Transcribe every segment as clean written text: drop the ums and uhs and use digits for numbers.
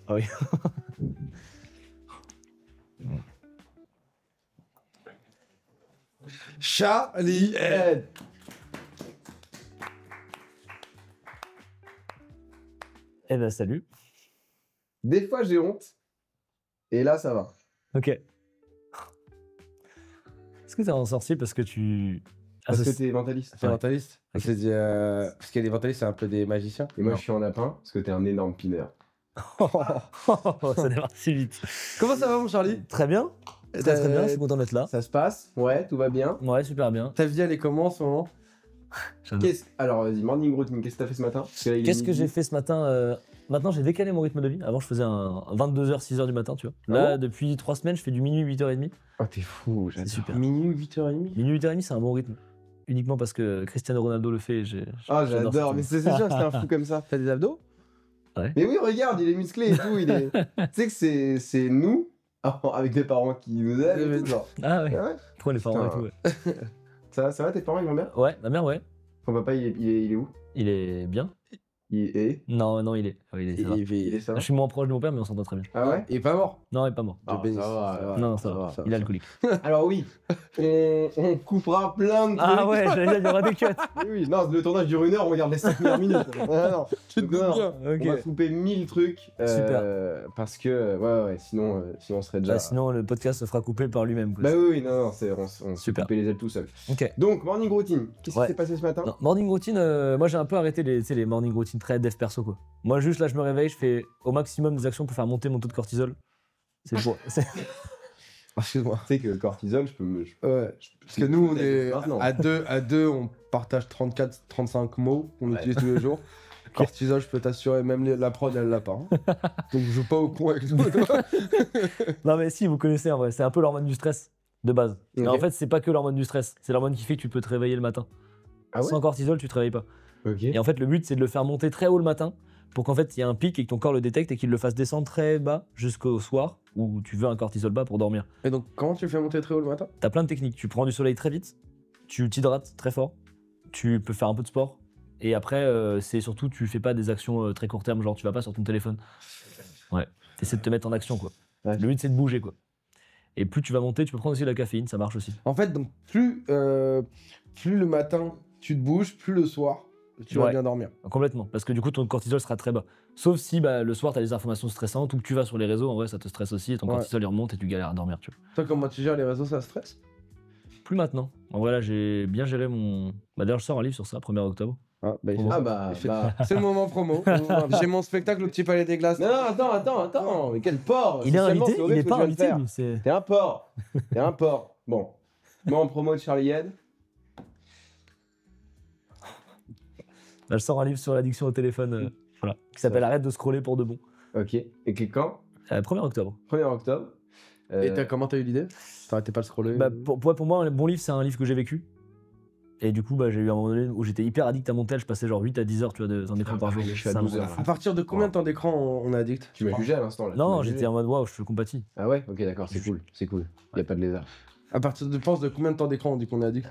Ah oui. Charlie Head. Eh ben salut. Des fois j'ai honte. Et là ça va. Ok. Est-ce que t'es un sorcier parce que tu... Parce que t'es mentaliste. T'es mentaliste. Ok. C'est parce que les mentalistes, c'est un peu des magiciens. Et moi Non. je suis en lapin parce que t'es un énorme pineur. Ça démarre si vite. Comment ça va, mon Charlie? Très bien. Très bien, je suis content d'être là. Ça se passe? Ouais, tout va bien. Ouais, super bien. Ta vie, elle est comment en ce moment? J'adore. Alors vas-y, morning routine, qu'est-ce que t'as fait ce matin? Parce que là, il est Qu'est-ce que midi. j'ai fait ce matin Maintenant, j'ai décalé mon rythme de vie. Avant, je faisais un 22h, 6h du matin, tu vois. Là, Ah bon depuis 3 semaines, je fais du minuit, 8h30. Oh t'es fou, C'est j'adore. super. Minuit, 8h30. Minuit, 8h30, c'est un bon rythme. Uniquement parce que Cristiano Ronaldo le fait. Ah j'adore j'adore, cette- mais c'est sûr que c'est un fou comme ça. T'as des abdos? Mais oui, regarde, il est musclé et tout. Tu sais que c'est nous, avec des parents qui nous aiment et tout, genre. Ah ouais. Ah ouais. Trop les parents et Putain. tout, ouais. Ça va, tes parents ils vont bien? Ouais, ma mère, ouais. Ton papa il est où? Il est bien. Il est. Non, il est. Ouais, il est, ça va. Il est ça va? Je suis moins proche de mon père, mais on s'entend très bien. Ah ouais? Il est pas mort. Non, il est pas mort. Ah, bénisse. ça va. Non, ça va. Il est alcoolique. Alors oui, on coupera plein de trucs. Ah ouais, j'allais dire, il y aura des cuts. Oui, non, le tournage dure 1 heure, on regarde les 5 meilleures minutes. Ah, non. Tu te Donc, doutes non, bien. On va couper 1000 trucs. Super. Parce que, ouais, sinon on serait déjà. Bah, sinon, le podcast se fera couper par lui-même. quoi. Bah oui, non, on s'est Super. coupé les ailes tout seul. Ok. Donc, morning routine, qu'est-ce Ouais. qui s'est passé ce matin? Non, morning routine, moi j'ai un peu arrêté les morning routines très dev perso quoi. Moi juste là je me réveille, je fais au maximum des actions pour faire monter mon taux de cortisol. C'est pour. Excuse-moi. Tu sais que le cortisol, je peux me. Ouais. Parce que nous, on est Maintenant. à deux, on partage 34, 35 mots qu'on utilise tous les jours. Cortisol, je peux t'assurer, même la prod, elle l'a pas. hein. Donc je joue pas au con avec nous. Non mais si vous connaissez en vrai, c'est un peu l'hormone du stress de base. Mais Ok. en fait c'est pas que l'hormone du stress, c'est l'hormone qui fait que tu peux te réveiller le matin. Ah ouais? Sans cortisol tu te réveilles pas. Ok. Et en fait le but c'est de le faire monter très haut le matin pour qu'en fait il y ait un pic et que ton corps le détecte et qu'il le fasse descendre très bas jusqu'au soir où tu veux un cortisol bas pour dormir. Et donc, comment tu le fais monter très haut le matin? T'as plein de techniques. Tu prends du soleil très vite, tu t'hydrates très fort, tu peux faire un peu de sport. Et après, c'est surtout, tu fais pas des actions très court terme, genre tu vas pas sur ton téléphone. Ouais. T'essaies de te mettre en action, quoi. Ouais. Le but, c'est de bouger, quoi. Et plus tu vas monter, tu peux prendre aussi de la caféine, ça marche aussi. En fait, donc, plus le matin tu te bouges, plus le soir tu vas Ouais. bien dormir. Complètement. Parce que du coup, ton cortisol sera très bas. Sauf si le soir, t'as des informations stressantes ou que tu vas sur les réseaux, en vrai, ça te stresse aussi et ton Ouais. cortisol il remonte et tu galères à dormir, tu vois. Toi, comment tu gères les réseaux, ça stresse? Plus maintenant. En vrai, là, j'ai bien géré mon. Bah, d'ailleurs, je sors un livre sur ça, 1er octobre. Ah, bah, Ah bah. C'est le moment promo. J'ai mon spectacle au Petit Palais des Glaces. Non, attends, mais quel porc! Il est Socialement, invité, c'est il horrible est ce que pas tu viens de invité, faire. lui. C'est... T'es un porc! T'es un porc! Bon. Moi en promo de Charlie Head. Là, je sors un livre sur l'addiction au téléphone, voilà, qui s'appelle Arrête de scroller pour de bon. Ok. Et que quand? 1er octobre. 1er octobre. Et comment t'as eu l'idée? T'arrêtais pas de scroller? Bah, pour moi, un bon livre, c'est un livre que j'ai vécu. Et du coup, bah, j'ai eu un moment donné où j'étais hyper addict à mon tel, je passais genre 8 à 10 heures tu vois, d'un écran par jour. je suis à Ça me 12 heures. rend fou. À partir de combien de temps d'écran on est addict? Tu m'as jugé à l'instant là. Non, tu non, m'as j'étais jugé. en mode waouh, je compatis. Ah ouais? Ok, d'accord, c'est cool. C'est cool. Y a pas de lézard. À partir de combien de temps d'écran on dit qu'on est addict?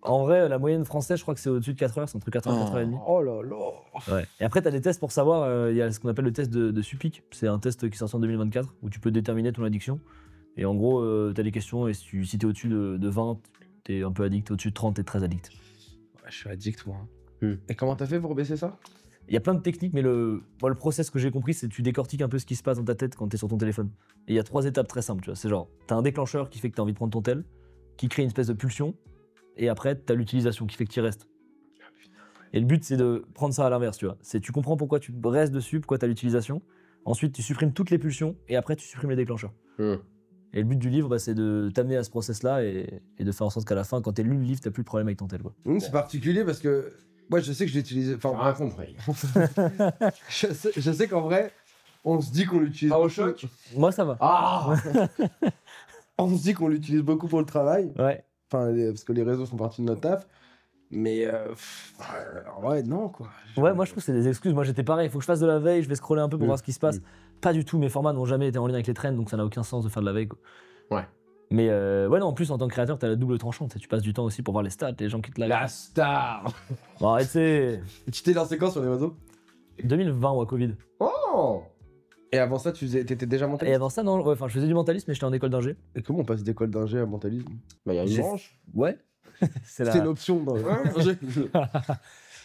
En vrai, la moyenne française, je crois que c'est au-dessus de 4 heures, c'est entre 4 heures et 4 heures et demie. Oh là là. Ouais. Et après, tu as des tests pour savoir, il y a ce qu'on appelle le test de Supic. C'est un test qui est sorti en 2024 où tu peux déterminer ton addiction. Et en gros, tu as des questions et si tu es au-dessus de 20, tu es un peu addict. Au-dessus de 30, tu es très addict. Ouais, je suis addict, moi. Hmm. Et comment t'as fait pour baisser ça? Il y a plein de techniques, mais moi, le process que j'ai compris, c'est que tu décortiques un peu ce qui se passe dans ta tête quand tu es sur ton téléphone. Et il y a 3 étapes très simples. Tu vois. C'est genre, tu as un déclencheur qui fait que tu as envie de prendre ton tel, qui crée une espèce de pulsion. Et après, tu as l'utilisation qui fait que tu y restes. Et le but, c'est de prendre ça à l'inverse, tu vois. C'est tu comprends pourquoi tu restes dessus, pourquoi tu as l'utilisation. Ensuite, tu supprimes toutes les pulsions et après, tu supprimes les déclencheurs. Et le but du livre, bah, c'est de t'amener à ce process-là et de faire en sorte qu'à la fin, quand tu lu le livre, tu plus de problème avec ton tel. Quoi. C'est particulier parce que moi je sais que je l'utilise. J'ai Enfin, rien compris. je sais qu'en vrai, on se dit qu'on l'utilise. Pas au beaucoup. choc? Moi, ça va. Ah! On se dit qu'on l'utilise beaucoup pour le travail. Ouais. Enfin, parce que les réseaux font partie de notre taf. Mais ouais, non quoi. Ouais, moi je trouve que c'est des excuses. Moi j'étais pareil, il faut que je fasse de la veille, je vais scroller un peu pour voir ce qui se passe. Pas du tout, mes formats n'ont jamais été en lien avec les trends, donc ça n'a aucun sens de faire de la veille. Quoi. Ouais. Mais ouais, non, en plus en tant que créateur, t'as la double tranchante. Tu passes du temps aussi pour voir les stats, les gens qui te La star! Bon, arrête, c'est Et tu t'es lancé quand sur les réseaux? 2020 ou à Covid. Oh! Et avant ça, t'étais déjà Et mentaliste. avant ça, non, ouais, enfin, je faisais du mentalisme, mais j'étais en école d'ingé. Et comment on passe d'école d'ingé à mentalisme? Bah, il y a une J'ai- branche. Ouais. c'est C'est l'option dans l'ingé.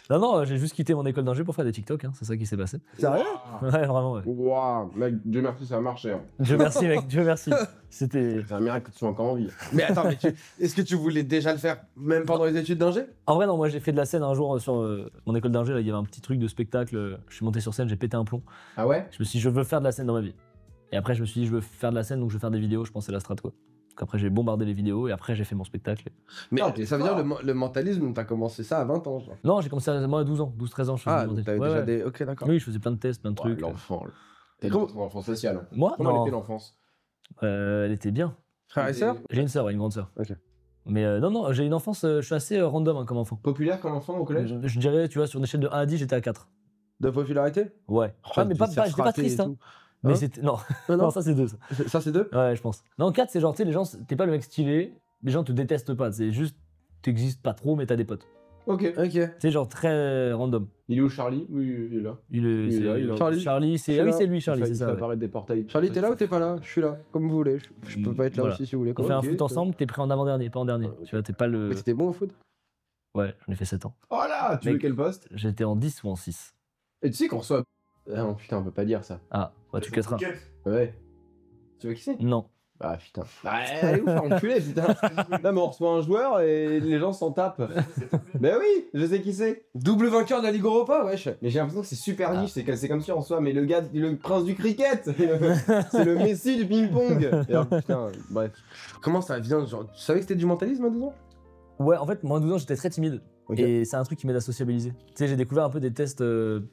Non, j'ai juste quitté mon école d'ingé pour faire des TikTok, hein, c'est ça qui s'est passé. Sérieux? Ouais, vraiment, ouais. Waouh, mec, Dieu merci, ça a marché. Hein. Dieu merci, mec, Dieu merci. C'était. C'est un miracle que tu sois encore en vie. Mais attends, est-ce que tu voulais déjà le faire même pendant les études d'ingé? En vrai, non, moi j'ai fait de la scène un jour sur mon école d'ingé, là, il y avait un petit truc de spectacle, je suis monté sur scène, j'ai pété un plomb. Ah ouais? Je me suis dit, je veux faire de la scène dans ma vie. Et après, je me suis dit, je veux faire de la scène, donc je veux faire des vidéos, je pense que c'est la strat, quoi. Donc après, j'ai bombardé les vidéos et après, j'ai fait mon spectacle. Mais Ah, t'es ça veut dire fort. le mentalisme, t'as commencé ça à 20 ans, genre. Non, j'ai commencé moi à 12 ans, 12-13 ans, je faisais Ah, du donc mentalisme. t'avais Ouais, déjà ouais. des. Ok, d'accord. Oui, je faisais plein de tests, plein de Ouais, trucs. l'enfant. T'as Comment- ton enfance sociale. Hein. Moi, Comment non. était l'enfance? Elle était bien. Frère et sœur? J'ai une sœur, ouais, une grande sœur. Ok. Mais non, j'ai une enfance, je suis assez random hein, comme enfant. Populaire comme enfant au collège? Je dirais, tu vois, sur une échelle de 1 à 10, j'étais à 4. De popularité? Ouais. Oh, Ah, mais pas, j'étais j'étais pas frappé et triste, hein. tout. Mais Hein c'était. Non. Non, non, non. ça c'est 2. Ça. Ça, c'est 2? Ouais, je pense. Non, 4, c'est genre, tu sais, les gens, t'es pas le mec stylé, les gens te détestent pas. C'est juste, t'existes pas trop, mais t'as des potes. Ok. Ok. C'est genre très random. Il est où Charlie? Oui, il est là. Il est, Il est c'est- là, il est là. Charlie, c'est. Je suis Ah oui, là. c'est lui, Charlie, Il c'est fait ça. ouais. apparaître des portails. Charlie, t'es là ou t'es pas là? Je suis là, comme vous voulez. Je peux pas être là Voilà. aussi si vous voulez. On fait un Ok, foot ça- ensemble, t'es pris en avant-dernier, pas en dernier. Ah, ok. Tu vois, t'es pas le. Mais t'étais bon au foot? Ouais, j'en ai fait 7 ans. Oh là, tu Mec. veux quel poste? J'étais en 10 ou en 6. Et tu sais qu'on reçoit. Ah non, putain, on peut pas dire ça. Ah, bah tu casseras. Ouais. Tu vois qui c'est? Non. Ah putain. Ah, allez où faire enculer, putain. Non, mais on reçoit un joueur et les gens s'en tapent. Ben oui, je sais qui c'est. Double vainqueur de la Ligue Europa, wesh. Mais j'ai l'impression que c'est super niche, c'est comme si on reçoit, mais le gars, le prince du cricket, c'est le Messi du ping-pong. Et alors, putain, bref. Comment ça vient? Genre, tu savais que c'était du mentalisme à 12 ans? Ouais, en fait, moi à 12 ans, j'étais très timide. Ok. Et c'est un truc qui m'aide à sociabiliser. Tu sais, j'ai découvert un peu des tests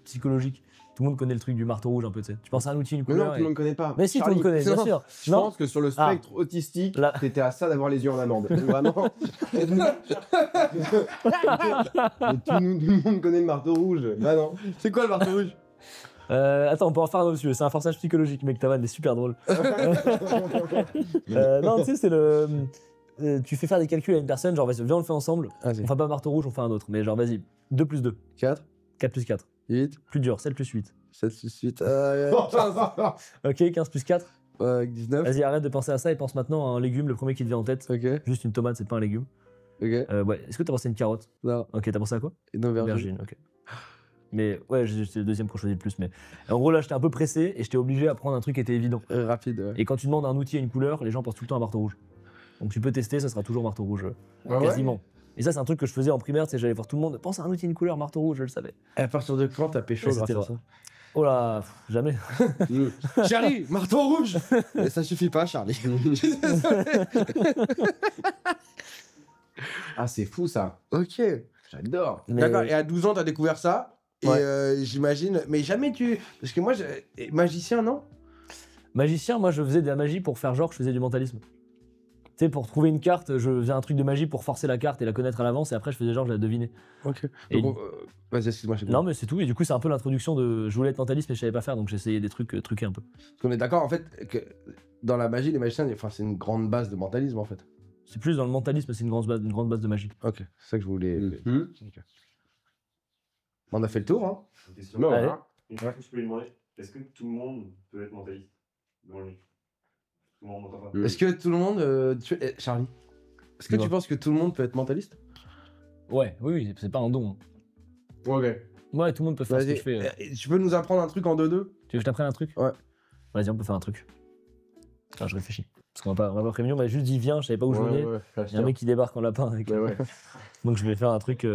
psychologiques. Tout le monde connaît le truc du marteau rouge un peu, tu sais. Tu penses à un outil, une Mais non, couleur. tout le monde connaît pas. Mais si, tout le Charlie, monde connaît, bien non, sûr. Je Non. pense que sur le Ah. spectre autistique, Là. t'étais à ça d'avoir les yeux en amande. Vraiment. Mais tout le monde connaît le marteau rouge. Bah non. C'est quoi le marteau rouge? Attends, on peut en faire un autre sujet. C'est un forçage psychologique, mec. Ta vanne est super drôle. Non, tu sais, c'est le. Tu fais faire des calculs à une personne, genre, vas-y, viens, on le fait ensemble. Vas-y. On fait pas marteau rouge, on fait un autre. Mais genre, vas-y, 2 plus 2. 4, 4 plus 4. 8, Plus dur, 7 plus 8. 7, 6, 8, Ok, 15 plus 4. 19. Vas-y, arrête de penser à ça et pense maintenant à un légume, le premier qui te vient en tête. Ok, Juste une tomate, c'est pas un légume. ok. Ouais, est-ce que t'as pensé à une carotte? Non, Ok, t'as pensé à quoi? une aubergine. Aubergine, ok. Mais ouais, j'étais le deuxième qu'on choisit le plus. Mais en gros, là, j'étais un peu pressé et j'étais obligé à prendre un truc qui était évident. Rapide, ouais. Et quand tu demandes un outil à une couleur, les gens pensent tout le temps à marteau rouge. Donc tu peux tester, ça sera toujours marteau rouge, Ah ouais. quasiment. Et ça, c'est un truc que je faisais en primaire, tu sais, j'allais voir tout le monde. Pense à un outil, une couleur, marteau rouge, je le savais. À partir de quand t'as pécho Ouais, grâce c'était à vrai. ça? Oh là, jamais. Charlie, marteau rouge. Et ça suffit pas, Charlie. Ah, c'est fou ça. Ok. J'adore. Mais- D'accord, et à 12 ans, t'as découvert ça. Ouais. Et j'imagine. Mais jamais tu. Parce que moi, magicien, non? Magicien, moi, je faisais de la magie pour faire genre que je faisais du mentalisme. Tu sais, pour trouver une carte, je faisais un truc de magie pour forcer la carte et la connaître à l'avance, et après, je faisais genre, je la devinais. Ok. Et- Donc, vas-y, excuse-moi, je sais pas. Non, mais c'est tout. Et du coup, c'est un peu l'introduction de. Je voulais être mentaliste, mais je savais pas faire, donc j'essayais des trucs truqués un peu. Parce qu'on est d'accord, en fait, que dans la magie, les magiciens, enfin, c'est une grande base de mentalisme, en fait. C'est plus dans le mentalisme, c'est une grande base de magie. Ok, c'est ça que je voulais. Mhm. Ok. On a fait le tour, hein. Une question. Non, Allez. voilà. Une question que je peux lui demander. Est-ce que tout le monde peut être mentaliste dans lui? Tout le monde n'entend pas. Est-ce que tout le monde. Charlie, est-ce que Dis-moi. tu penses que tout le monde peut être mentaliste? Ouais, oui, c'est pas un don. Ok. Ouais, tout le monde peut faire ce que Vas-y, je fais. tu peux nous apprendre un truc en 2-2? Tu veux que je t'apprenne un truc? Ouais. Vas-y, on peut faire un truc. Attends, je réfléchis. Parce qu'on va pas prévenir, on m'a juste dit viens, je savais pas où je venais. Il y a un mec qui débarque en lapin avec. Ouais, ouais. Donc je vais faire un truc.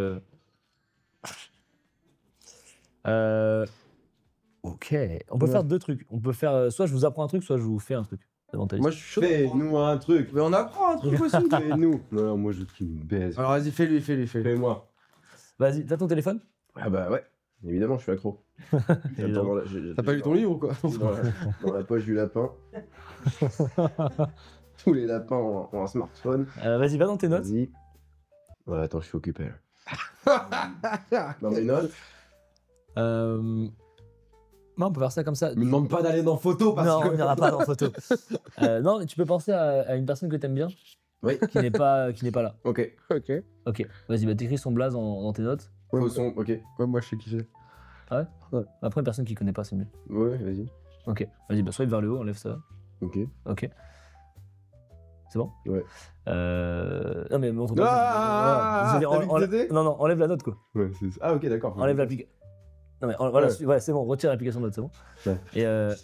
Ok. On peut Ouais. faire 2 trucs. On peut faire. Soit je vous apprends un truc, soit je vous fais un truc. de mentalisme. Moi, je suis chaud. Fais-nous un truc. Mais on apprend un truc aussi. Fais-nous. Non, moi je te baise. Alors, vas-y, fais-lui. Fais-moi. Vas-y, t'as ton téléphone? Ah bah ouais. Évidemment, je suis accro. Évidemment. T'as pas lu ton livre ou quoi? Dans la poche du lapin. Tous les lapins ont un smartphone. Vas-y, va dans tes notes. Vas-y. Ouais, attends, je suis occupé là. Dans mes notes. Non, on peut faire ça comme ça. Me demande pas d'aller dans photo parce Non, que. on n'ira pas dans photo. Non, mais tu peux penser à une personne que t'aimes bien, Oui. qui n'est pas là. Ok. Ok. Ok, vas-y, bah t'écris son blaze dans tes notes. Faux son, ok. Ouais, moi, je sais qui c'est. Après, une personne qui connaît pas, c'est mieux. Ouais, vas-y. Ok, vas-y, bah swipe vers le haut, enlève ça. Ok. Ok. C'est bon? Ouais. Non mais montre Ah, t'as vu que c'était Non, non, enlève la note quoi. Ouais, ah, ok, d'accord. Enlève l'application. Non mais voilà, Ouais. ouais, c'est bon, retire l'application de note, c'est bon. Ouais. Et le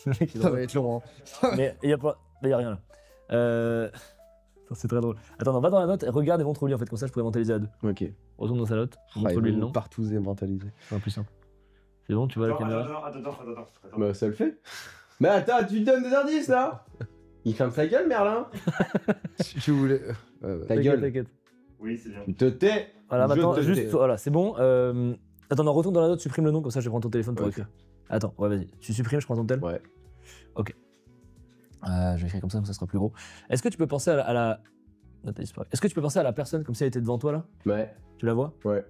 mec, il est Ça drôle. va être long. Mais il y a pas, mais y a rien là. Attends, c'est très drôle. Attends, non, va dans la note, regarde et montre-lui en fait, comme ça je pourrais mentaliser à deux. Ok. Retourne dans sa note, montre-lui le nom, Partout et mentalisé. c'est un plus simple. C'est bon, tu vois la caméra? Attends. Bah, ça le fait. Mais attends, tu te donnes des indices là. Il ferme sa gueule, Merlin. Tu voulais. Ta gueule. T'inquiète. Oui, c'est bien. Tu te tais. Voilà, Je maintenant, te juste, tais. voilà, c'est bon. Attends, non, retourne dans la note, supprime le nom, comme ça je vais prendre ton téléphone pour Ok. écrire. Attends, ouais, vas-y. Tu supprimes, je prends ton tel. Ouais. Ok. Je vais écrire comme ça sera plus gros. Est-ce que tu peux penser à la... Non, t'as disparu. Est-ce que tu peux penser à la personne comme si elle était devant toi là? Ouais. Tu la vois? Ouais.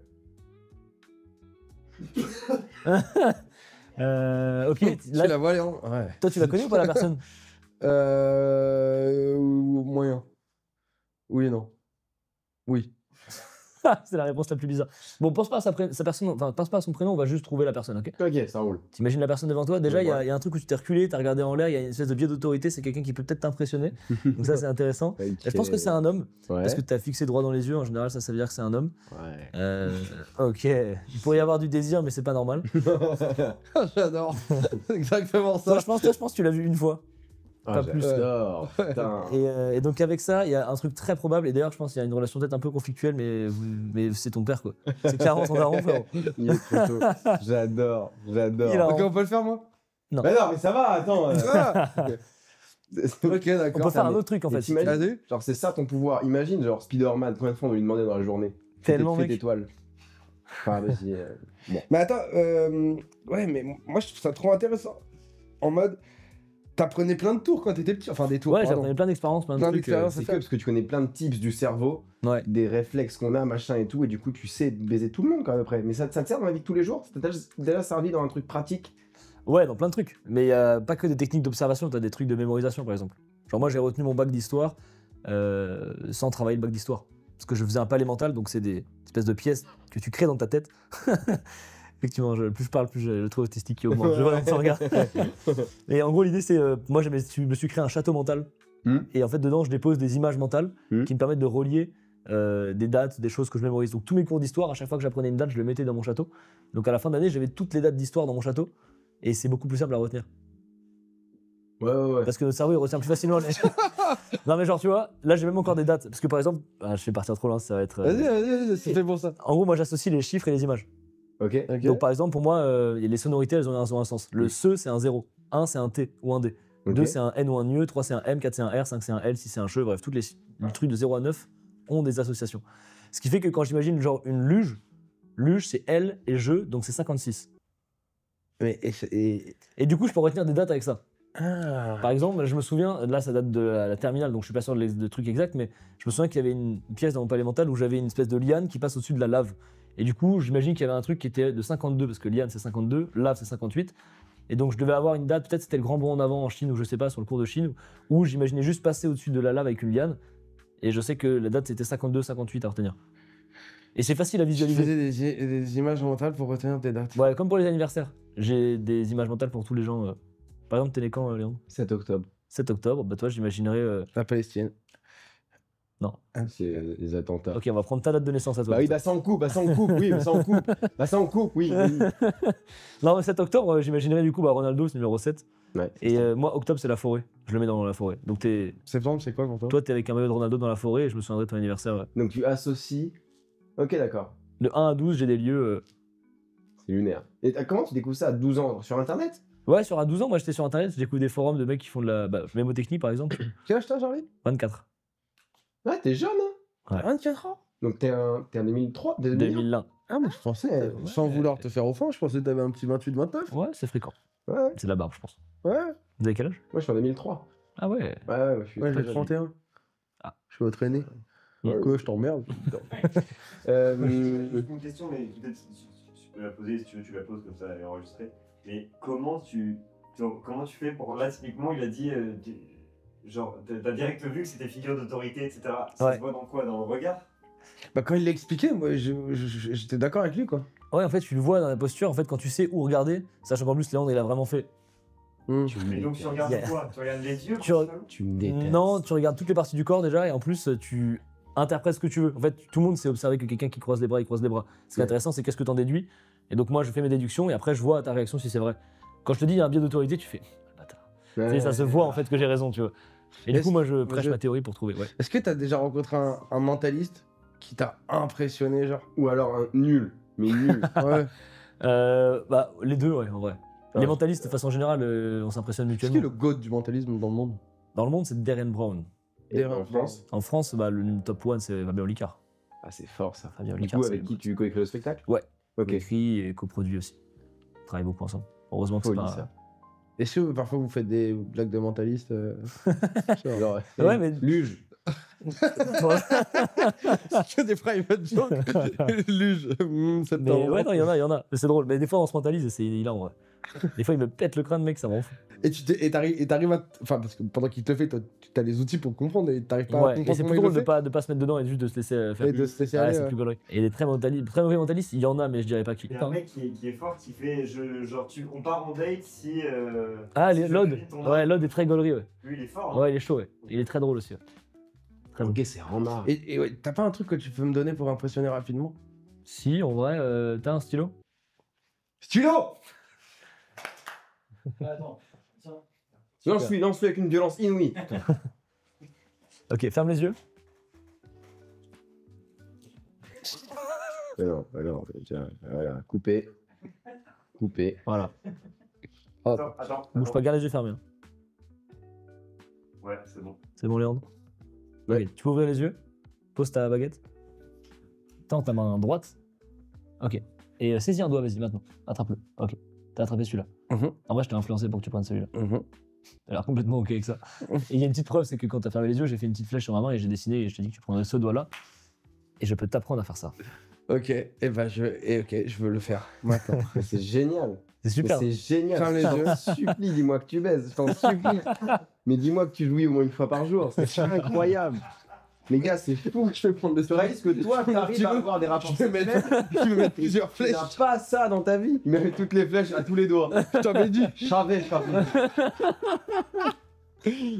Ok, Tu là, la vois, Léon? Ouais. toi tu la connais ou pas la personne? Moyen. Oui et non. Oui. C'est la réponse la plus bizarre. Bon, pense pas à sa personne, enfin, pense pas à son prénom, on va juste trouver la personne, ok? Ok, ça roule. T'imagines la personne devant toi, déjà il y, Ouais. y a un truc où tu t'es reculé, t'as regardé en l'air, il y a une espèce de biais d'autorité, c'est quelqu'un qui peut peut-être t'impressionner. Donc ça c'est intéressant. Ok. Je pense que c'est un homme, Ouais. parce que t'as fixé droit dans les yeux, en général ça veut dire que c'est un homme. Ouais. Ok, il pourrait y avoir du désir, mais c'est pas normal. J'adore. C'est exactement ça. Toi, je pense que tu l'as vu une fois. Pas plus. J'adore. Putain. Et donc avec ça, il y a un truc très probable, et d'ailleurs je pense qu'il y a une relation peut-être un peu conflictuelle, mais c'est ton père quoi. C'est clairement ton daron, frérot. Il est trop chaud. J'adore. J'adore. Il a- Ok, on peut le faire, moi? Mais non, mais ça va, attends. Ah Ok, On d'accord. peut faire un mais- autre truc en mais fait. si tu t'imagines- veux. Vas-y. Genre, c'est ça ton pouvoir. Imagine, genre, Spider-Man, combien de fois on va lui demander dans la journée? Tellement, Fais mec. d'étoiles. Enfin, vas-y. Bon. Mais attends, ouais, mais moi je trouve ça trop intéressant. En mode, t'apprenais plein de tours quand t'étais petit. Enfin, des tours, Ouais, pardon. j'apprenais plein d'expériences, plein de Plein trucs. d'expériences. C'est c'est que ça. parce que tu connais plein de tips du cerveau, Ouais. des réflexes qu'on a, machin et tout, et du coup, tu sais baiser tout le monde quand même après. Mais ça te sert dans la vie de tous les jours? Ça t'a déjà servi dans un truc pratique? Ouais, dans plein de trucs. Mais il y a pas que des techniques d'observation, t'as des trucs de mémorisation par exemple. Genre moi j'ai retenu mon bac d'histoire sans travailler le bac d'histoire. Parce que je faisais un palais mental, donc c'est des espèces de pièces que tu crées dans ta tête. Effectivement, plus je parle, plus j'ai le taux autistique qui augmente. Je vois dans ton regard. Et en gros l'idée c'est, moi je me suis créé un château mental. Et en fait dedans je dépose des images mentales qui me permettent de relier des dates, des choses que je mémorise. Donc tous mes cours d'histoire, à chaque fois que j'apprenais une date, je le mettais dans mon château. Donc à la fin d'année, j'avais toutes les dates d'histoire dans mon château. Et c'est beaucoup plus simple à retenir. Ouais. Parce que notre cerveau il retient plus facilement les... Non mais genre tu vois, là j'ai même encore des dates. Parce que par exemple, je vais partir trop loin, ça va être... Vas-y, c'est fait pour ça. En gros moi j'associe les chiffres et les images. Ok. Ok. Donc par exemple pour moi, les sonorités elles ont un sens. Le SE c'est un 0, 1 c'est un T ou un D, Ok. 2 c'est un N ou un NIE, 3 c'est un M, 4 c'est un R, 5 c'est un L, 6 c'est un CHE, bref, tous les trucs de 0 à 9 ont des associations. Ce qui fait que quand j'imagine genre une luge c'est L et je, donc c'est 56. Mais Et du coup je peux retenir des dates avec ça. Ah. Par exemple, je me souviens, là ça date de la terminale, donc je suis pas sûr de trucs exacts, mais je me souviens qu'il y avait une pièce dans mon palais mental où j'avais une espèce de liane qui passe au-dessus de la lave. Et du coup, j'imagine qu'il y avait un truc qui était de 52, parce que liane c'est 52, lave c'est 58. Et donc je devais avoir une date, peut-être c'était le grand bond en avant en Chine, ou je sais pas, sur le cours de Chine, où j'imaginais juste passer au-dessus de la lave avec une liane. Et je sais que la date c'était 52, 58 à retenir. Et c'est facile à Je visualiser. faisais des images mentales pour retenir des dates. Ouais, comme pour les anniversaires. J'ai des images mentales pour tous les gens. Par exemple, t'es né quand, Léon? 7 octobre. 7 octobre, bah toi j'imaginerais... La Palestine. Non. C'est les attentats. Ok, on va prendre ta date de naissance à toi. Bah oui, bah ça en coupe, oui, bah ça en coupe. Bah ça en coupe, oui. Non, mais 7 octobre, j'imaginerais du coup Ronaldo, c'est numéro 7. Ouais. Et moi, octobre, c'est la forêt. Je le mets dans la forêt. Donc Septembre, c'est quoi pour toi? toi, t'es avec un maillot de Ronaldo dans la forêt et je me souviendrai de ton anniversaire. Ouais. Donc tu associes. Ok, d'accord. De 1 à 12, j'ai des lieux. C'est lunaire. Et comment tu découvres ça à 12 ans? Sur internet? Ouais, à 12 ans, moi j'étais sur internet, j'ai découvert des forums de mecs qui font de la mémotechnie par exemple. Quel âge t'as, Charlie? 24. Ouais, t'es jeune, hein? Ouais. 24 ans. Donc t'es un 2003? 2001. Ah, mais je pensais, sans vouloir te faire offense, je pensais que t'avais un petit 28-29. Ouais, c'est fréquent. Ouais, C'est de la barbe, je pense. Ouais. Vous avez quel âge? moi je suis en 2003. Ah ouais. Ouais, je suis Ouais, très j'ai jeune. 31. Ah. Je suis votre aîné. Ouais. Quoi, je t'emmerde. Une question, mais peut-être tu peux la poser, si tu veux, tu la poses comme ça, elle est enregistrée. Mais comment tu fais pour. Là, typiquement, il a dit. Genre, t'as direct vu que c'était figure d'autorité, etc. Ça Ouais. se voit dans quoi? Dans le regard? Bah, quand il l'a expliqué, moi, j'étais d'accord avec lui, quoi. Ouais, en fait, tu le vois dans la posture, en fait, quand tu sais où regarder, sachant qu'en plus, Léandre, il a vraiment fait. Tu me Et donc tu regardes Yeah. quoi? Tu regardes les yeux Tu- principalement Tu me détestes. Non, tu regardes toutes les parties du corps déjà, et en plus, tu interprètes ce que tu veux. En fait, tout le monde sait observer que quelqu'un qui croise les bras, il croise les bras. Ce qui est Ouais. intéressant, c'est qu'est-ce que t'en déduis. Et donc, moi, je fais mes déductions, et après, je vois à ta réaction si c'est vrai. Quand je te dis, il y a un biais d'autorité, tu fais. Bâtard. Tu sais, ça se voit en fait que j'ai raison, tu vois. Et du Est-ce- coup, moi, je prêche je- ma théorie pour trouver. Ouais. Est-ce que t'as déjà rencontré un mentaliste qui t'a impressionné, genre? Ou alors un nul, mais nul. Ouais. Bah, les deux, ouais, en vrai. Ouais. Les mentalistes, de façon générale, on s'impressionne Qu'est-ce mutuellement. qui est le goat du mentalisme dans le monde? Dans le monde, c'est Darren Brown. Et en France, En France, bah, le top one, c'est Fabien Olicard. ah, c'est fort ça. Fabien Du Olicard, coup, c'est avec qui tu coécris le spectacle? Ouais. Ok. écrit et coproduit aussi. On travaille beaucoup ensemble. Heureusement que c'est Folie, pas. ça. Est-ce que parfois vous faites des blagues de mentaliste Genre, Ouais, mais. Luge. Que des private jokes. Luge. Mais ouais, non, il y en a. Mais c'est drôle. Mais des fois, on se mentalise et c'est hilarant, en vrai. Des fois, il me pète le crâne, mec, ça me rend fou. Et t'arrives à. Enfin, parce que pendant qu'il te fait, toi, tu as les outils pour comprendre et t'arrives pas à Ouais, comprendre et c'est comment plus il le drôle de fait. pas se mettre dedans et juste de se laisser faire. Et de se laisser Ouais, aller, c'est ouais. plus gaulerie. Et des très mauvais mentalistes, il y en a, mais je dirais pas qui. Il y a un mec qui est fort qui fait genre on part en date si. Ah, si je Lod. devine ton Ouais, âge. Lod est très gaulerie, ouais. Lui il est fort. Hein. Ouais, il est chaud, ouais. Il est très drôle aussi. Ouais. Très bon. Ok, c'est randard. Et ouais, t'as pas un truc que tu peux me donner pour impressionner rapidement? Si, en vrai, t'as un stylo? Stylo! Attends. Lance-le avec une violence inouïe. Ok, ferme les yeux. Non, tiens, voilà, coupé. Coupé. Voilà. Attends. Bouge pas, garde les yeux fermés. Hein. Ouais, c'est bon. C'est bon, Léandre? Ouais. Ok, tu peux ouvrir les yeux? Pose ta baguette. Tends ta main droite. Ok. Et saisis un doigt, vas-y, maintenant. Attrape-le. Ok. T'as attrapé celui-là. Mhm. En vrai, je t'ai influencé pour que tu prennes celui-là. Mhm. T'as l'air complètement ok avec ça. Et il y a une petite preuve, c'est que quand t'as fermé les yeux, j'ai fait une petite flèche sur ma main et j'ai dessiné et je t'ai dit que tu prendrais ce doigt-là. Et je peux t'apprendre à faire ça. Ok, et ben je veux le faire maintenant. Mais c'est génial. C'est Mais super. c'est génial. Ferme les Je yeux. t'en supplie, dis-moi que tu baises. Je t'en supplie. Mais dis-moi que tu jouis au moins une fois par jour. C'est incroyable. Les gars, c'est fou. Je vais prendre le Tu réalises que toi, t'arrives à avoir des rapports Je vais mettre, sexuels. je vais mettre plusieurs Tu flèches. n'as pas ça dans ta vie. Il met toutes les flèches à tous les doigts. Je t'avais dit. Je savais.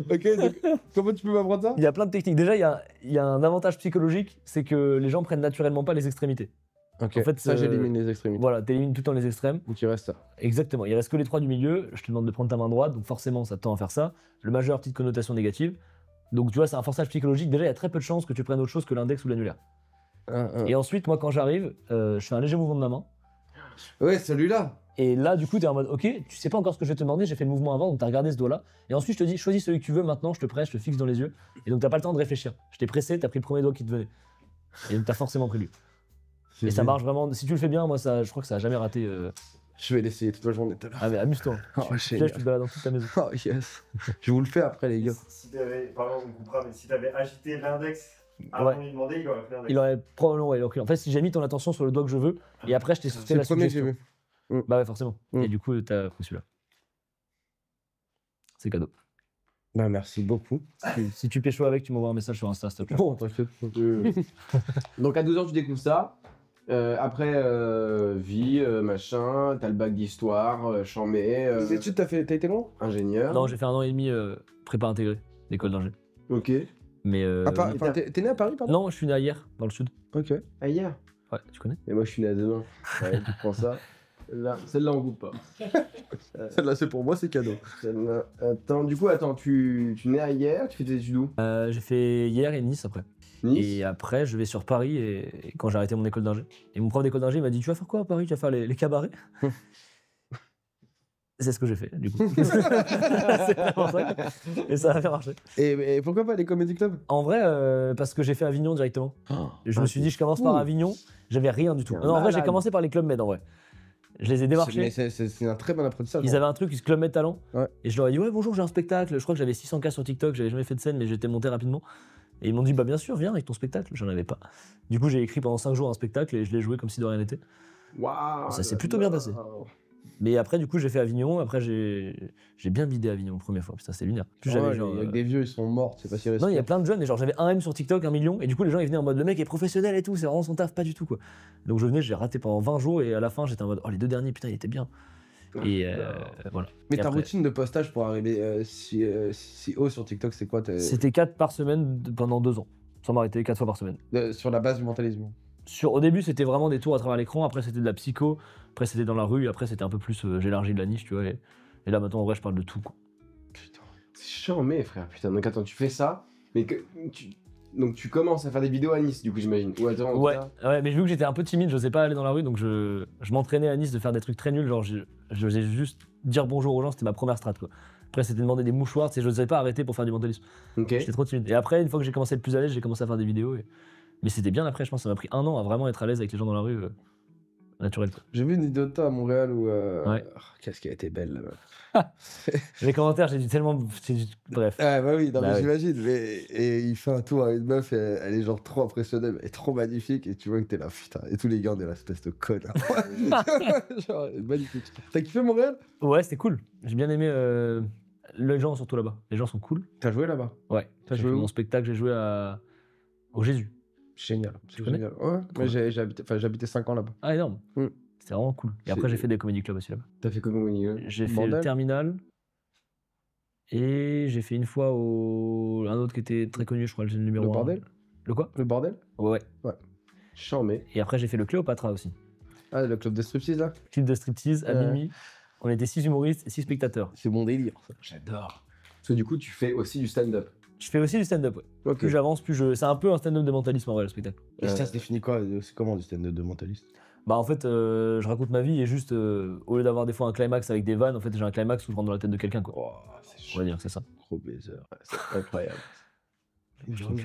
Ok, donc, comment tu peux m'apprendre ça? Il y a plein de techniques. Déjà, il y a un avantage psychologique, c'est que les gens prennent naturellement pas les extrémités. Ok, En fait, ça j'élimine les extrémités. Voilà, t'élimines tout le temps les extrêmes. Donc il reste ça. Exactement. Il reste que les trois du milieu. Je te demande de prendre ta main droite, donc forcément, ça tend à faire ça. Le majeur, petite connotation négative. Donc tu vois, c'est un forçage psychologique. Déjà, il y a très peu de chances que tu prennes autre chose que l'index ou l'annulaire. Et ensuite, moi, quand j'arrive, je fais un léger mouvement de ma main. Ouais, celui-là. Et là, du coup, tu es en mode, ok, tu sais pas encore ce que je vais te demander, j'ai fait le mouvement avant, donc tu as regardé ce doigt-là. Et ensuite, je te dis, choisis celui que tu veux maintenant, je te presse, je te fixe dans les yeux. Et donc, tu pas le temps de réfléchir. Je t'ai pressé, tu as pris le premier doigt qui te venait. Et donc, tu as forcément pris lui. Et ça marche vraiment. Si tu le fais bien, moi, ça, je crois que ça a jamais raté. Je vais l'essayer toute la journée tout à l'heure. Ah, mais amuse-toi. Oh, Tu génial. te balades dans toute ta maison. Oh yes. Je vous le fais après les gars. Si t'avais, pardon, on coupera, mais si t'avais agité l'index avant de lui demander, il aurait pris l'index. Il aurait probablement, ouais, ok. En fait, si j'ai mis ton attention sur le doigt que je veux, et après, je t'ai fait C'est la le premier que j'ai suggestion. vu. Bah ouais, forcément. Mm. Et du coup, t'as pris celui-là. C'est cadeau. Bah merci beaucoup. Si tu pécho avec, tu m'envoies un message sur Insta, s'il te plaît. Bon, t'inquiète. Donc à 12 ans, tu découvres ça. Après, vie, machin, t'as le bac d'histoire, chambé, Les études, t'as été loin? ingénieur. Non, j'ai fait 1 an et demi prépa intégrée, l'école d'ingé. Ok. Mais Enfin, t'es né à Paris, pardon? non, je suis né à hier, dans le sud. Ok. Ah, hier. Ouais, tu connais? Et moi, je suis né à demain. Ouais, tu prends ça. Celle-là, on coupe pas. Celle-là, c'est pour moi, c'est cadeau. Celle-là. Attends, tu nais à hier, tu fais tes études où? J'ai fait hier et Nice après. Nice. Et après, je vais sur Paris et quand j'ai arrêté mon école d'ingé. Et mon prof d'école d'ingé m'a dit, tu vas faire quoi à Paris? Tu vas faire les cabarets? C'est ce que j'ai fait, du coup. C'est vraiment ça. Et ça a fait marcher. Et pourquoi pas les comédie clubs? En vrai, parce que j'ai fait Avignon directement. Je me suis dit, je commence par Avignon. J'avais rien du tout. T'es un Non, en vrai, j'ai malade. commencé par les Club Med, en vrai. Je les ai démarchés. Mais c'est un très bon apprentissage. Ils avaient un truc, Club Med Talent. Ouais. Et je leur ai dit, ouais, bonjour, j'ai un spectacle. Je crois que j'avais 600K sur TikTok, j'avais jamais fait de scène, mais j'étais monté rapidement. Et ils m'ont dit, bah bien sûr, viens avec ton spectacle. J'en avais pas. Du coup, j'ai écrit pendant 5 jours un spectacle et je l'ai joué comme si de rien n'était. Waouh. Ça s'est plutôt bien passé. Mais après, du coup, j'ai fait Avignon. Après, j'ai bien bidé Avignon la première fois. Putain, c'est lunaire. Plus j'avais genre. Il y a que des vieux, ils sont morts, c'est pas si Non, il y a plein de jeunes. Et genre, j'avais 1 M sur TikTok, 1 million. Et du coup, les gens, ils venaient en mode, le mec est professionnel et tout, c'est vraiment son taf, pas du tout, quoi. Donc, je venais, j'ai raté pendant 20 jours. Et à la fin, j'étais en mode, oh, les 2 derniers, putain, il était bien. Et voilà. Mais Et ta après- routine de postage pour arriver si haut sur TikTok, c'est quoi C'était 4 par semaine pendant 2 ans. Sans m'arrêter, 4 fois par semaine. sur la base du mentalisme? Au début, c'était vraiment des tours à travers l'écran. Après, c'était de la psycho. Après, c'était dans la rue. Après, c'était un peu plus. J'élargis de la niche, tu vois. Et là, maintenant, en vrai, je parle de tout, quoi. Putain, c'est chiant, mais frère, putain. Donc attends, tu fais ça, mais donc tu commences à faire des vidéos à Nice, du coup, j'imagine. Ou attends, Ouais, ça ouais, mais vu que j'étais un peu timide, je n'osais pas aller dans la rue. Donc, je m'entraînais à Nice de faire des trucs très nuls. Genre, je faisais juste dire bonjour aux gens. C'était ma première strat, quoi. Après, c'était demander des mouchoirs. Tu sais, je n'osais pas arrêter pour faire du mentalisme. Ok. J'étais trop timide. Et après, une fois que j'ai commencé à être plus à l'aise, j'ai commencé à faire des vidéos. Mais c'était bien après, je pense. Ça m'a pris 1 an à vraiment être à l'aise avec les gens dans la rue. Naturel. J'ai vu une vidéo de toi à Montréal où. Ouais. Qu'est-ce qui a été belle là-bas. Les commentaires, j'ai dû tellement. Bref. Ah bah oui, non, Bah mais oui. j'imagine. Et il fait un tour à une meuf, et elle est genre trop impressionnée, elle est trop magnifique, et tu vois que t'es là, putain. Et tous les gars, on est là, espèce de connard. Genre, magnifique. T'as kiffé Montréal? Ouais, c'était cool. J'ai bien aimé les gens, surtout là-bas. Les gens sont cool. T'as joué là-bas? Ouais. T'as J'ai joué fait où? mon spectacle, j'ai joué au Jésus. Génial. C'est connais? génial. Ouais, mais j'habitais 5 ans là-bas. Ah, énorme. Mm. C'était vraiment cool. Et après, j'ai fait des comédie clubs aussi là-bas. T'as fait comment, Winnie J'ai fait Bordel. le Terminal. Et j'ai fait une fois un autre qui était très connu, je crois, le numéro Le 1. Bordel? Le quoi? Le bordel? Ouais. Chiant, mais. Et après, j'ai fait le Cléopatra aussi. Ah, le club de striptease là? Clip de striptease à Ouais. minuit. On était 6 humoristes et 6 spectateurs. C'est mon délire, ça. J'adore. Parce que du coup, tu fais aussi du stand-up. Je fais aussi du stand-up, ouais. Ok. Plus j'avance, plus je. C'est un peu un stand-up de mentalisme en vrai, le spectacle. Et ça se définit quoi? C'est comment du stand-up de mentaliste? Bah en fait, je raconte ma vie et juste, au lieu d'avoir des fois un climax avec des vannes, en fait j'ai un climax où je rentre dans la tête de quelqu'un, quoi. Oh, c'est On chaud. va dire, c'est ça. Gros baiser. C'est incroyable. Donc,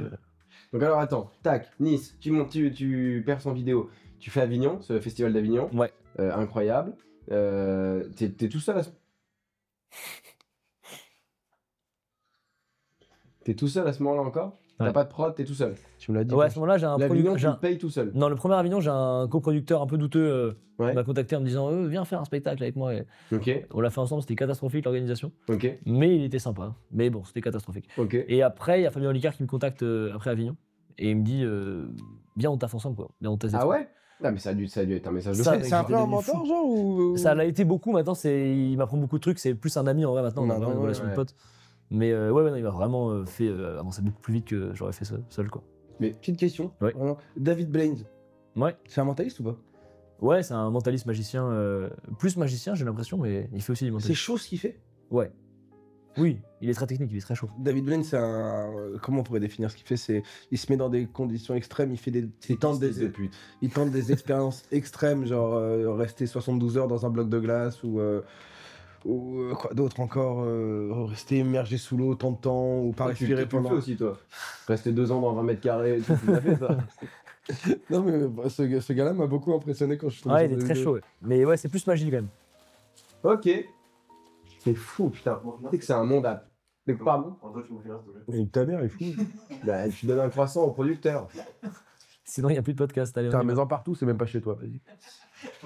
Donc alors attends, tac, Nice, tu perces en vidéo. Tu fais Avignon, ce festival d'Avignon. Ouais. Incroyable. T'es tout seul à ce... T'es tout seul à ce moment-là encore? T'as Ouais. pas de prod, t'es tout seul. Tu me l'as dit. Ouais, à ce moment-là, j'ai un L'Avignon, producteur. tu le payes tout seul. Non, le premier Avignon, j'ai un coproducteur un peu douteux Ouais. qui m'a contacté en me disant viens faire un spectacle avec moi. Et Ok, on l'a fait ensemble, c'était catastrophique l'organisation. ok, Mais il était sympa. Mais bon, c'était catastrophique. ok. Et après, il y a Fabien Olicard qui me contacte après Avignon. Et il me dit viens, on taffe ensemble, quoi. Viens, on teste des Ah trucs. ouais? Non mais ça a dû être un message de Ça, fou. mec, C'est un j'étais peu un devenu mentor, fou. genre ou... Ça l'a été beaucoup, maintenant il m'apprend beaucoup de trucs, c'est plus un ami en vrai maintenant, on a Non, vraiment une ouais, relation de ouais. pote. Mais ouais, non, il m'a vraiment fait avancer beaucoup plus vite que j'aurais fait seul, quoi. Petite question. Ouais. Vraiment. David Blaine, Ouais, c'est un mentaliste ou pas? ouais, c'est un mentaliste magicien, plus magicien j'ai l'impression, mais il fait aussi du C'est mentalisme. chaud ce qu'il fait. Ouais. Oui, il est très technique, il est très chaud. David Blaine, c'est un. Comment on pourrait définir ce qu'il fait? C'est il se met dans des conditions extrêmes, il tente des expériences extrêmes, genre rester 72 heures dans un bloc de glace ou quoi d'autre encore, rester immergé sous l'eau tant de temps ou pas Tu respirer le fais pendant. aussi toi. Rester 2 ans dans 20 mètres carrés, tu l'as fait ça. Non mais ce gars-là m'a beaucoup impressionné quand je suis tombé Ouais, sur il est des très vidéos. chaud, ouais. Mais ouais, c'est plus magie quand même. Ok. C'est fou putain. Tu sais que c'est un monde à... Pardon? En toi, tu me fais un, s'il te plaît. Et ta mère est fou. Bah, tu donnes un croissant au producteur. Sinon, il n'y a plus de podcast. Allez, on T'as y un va. maison partout, c'est même pas chez toi, vas-y.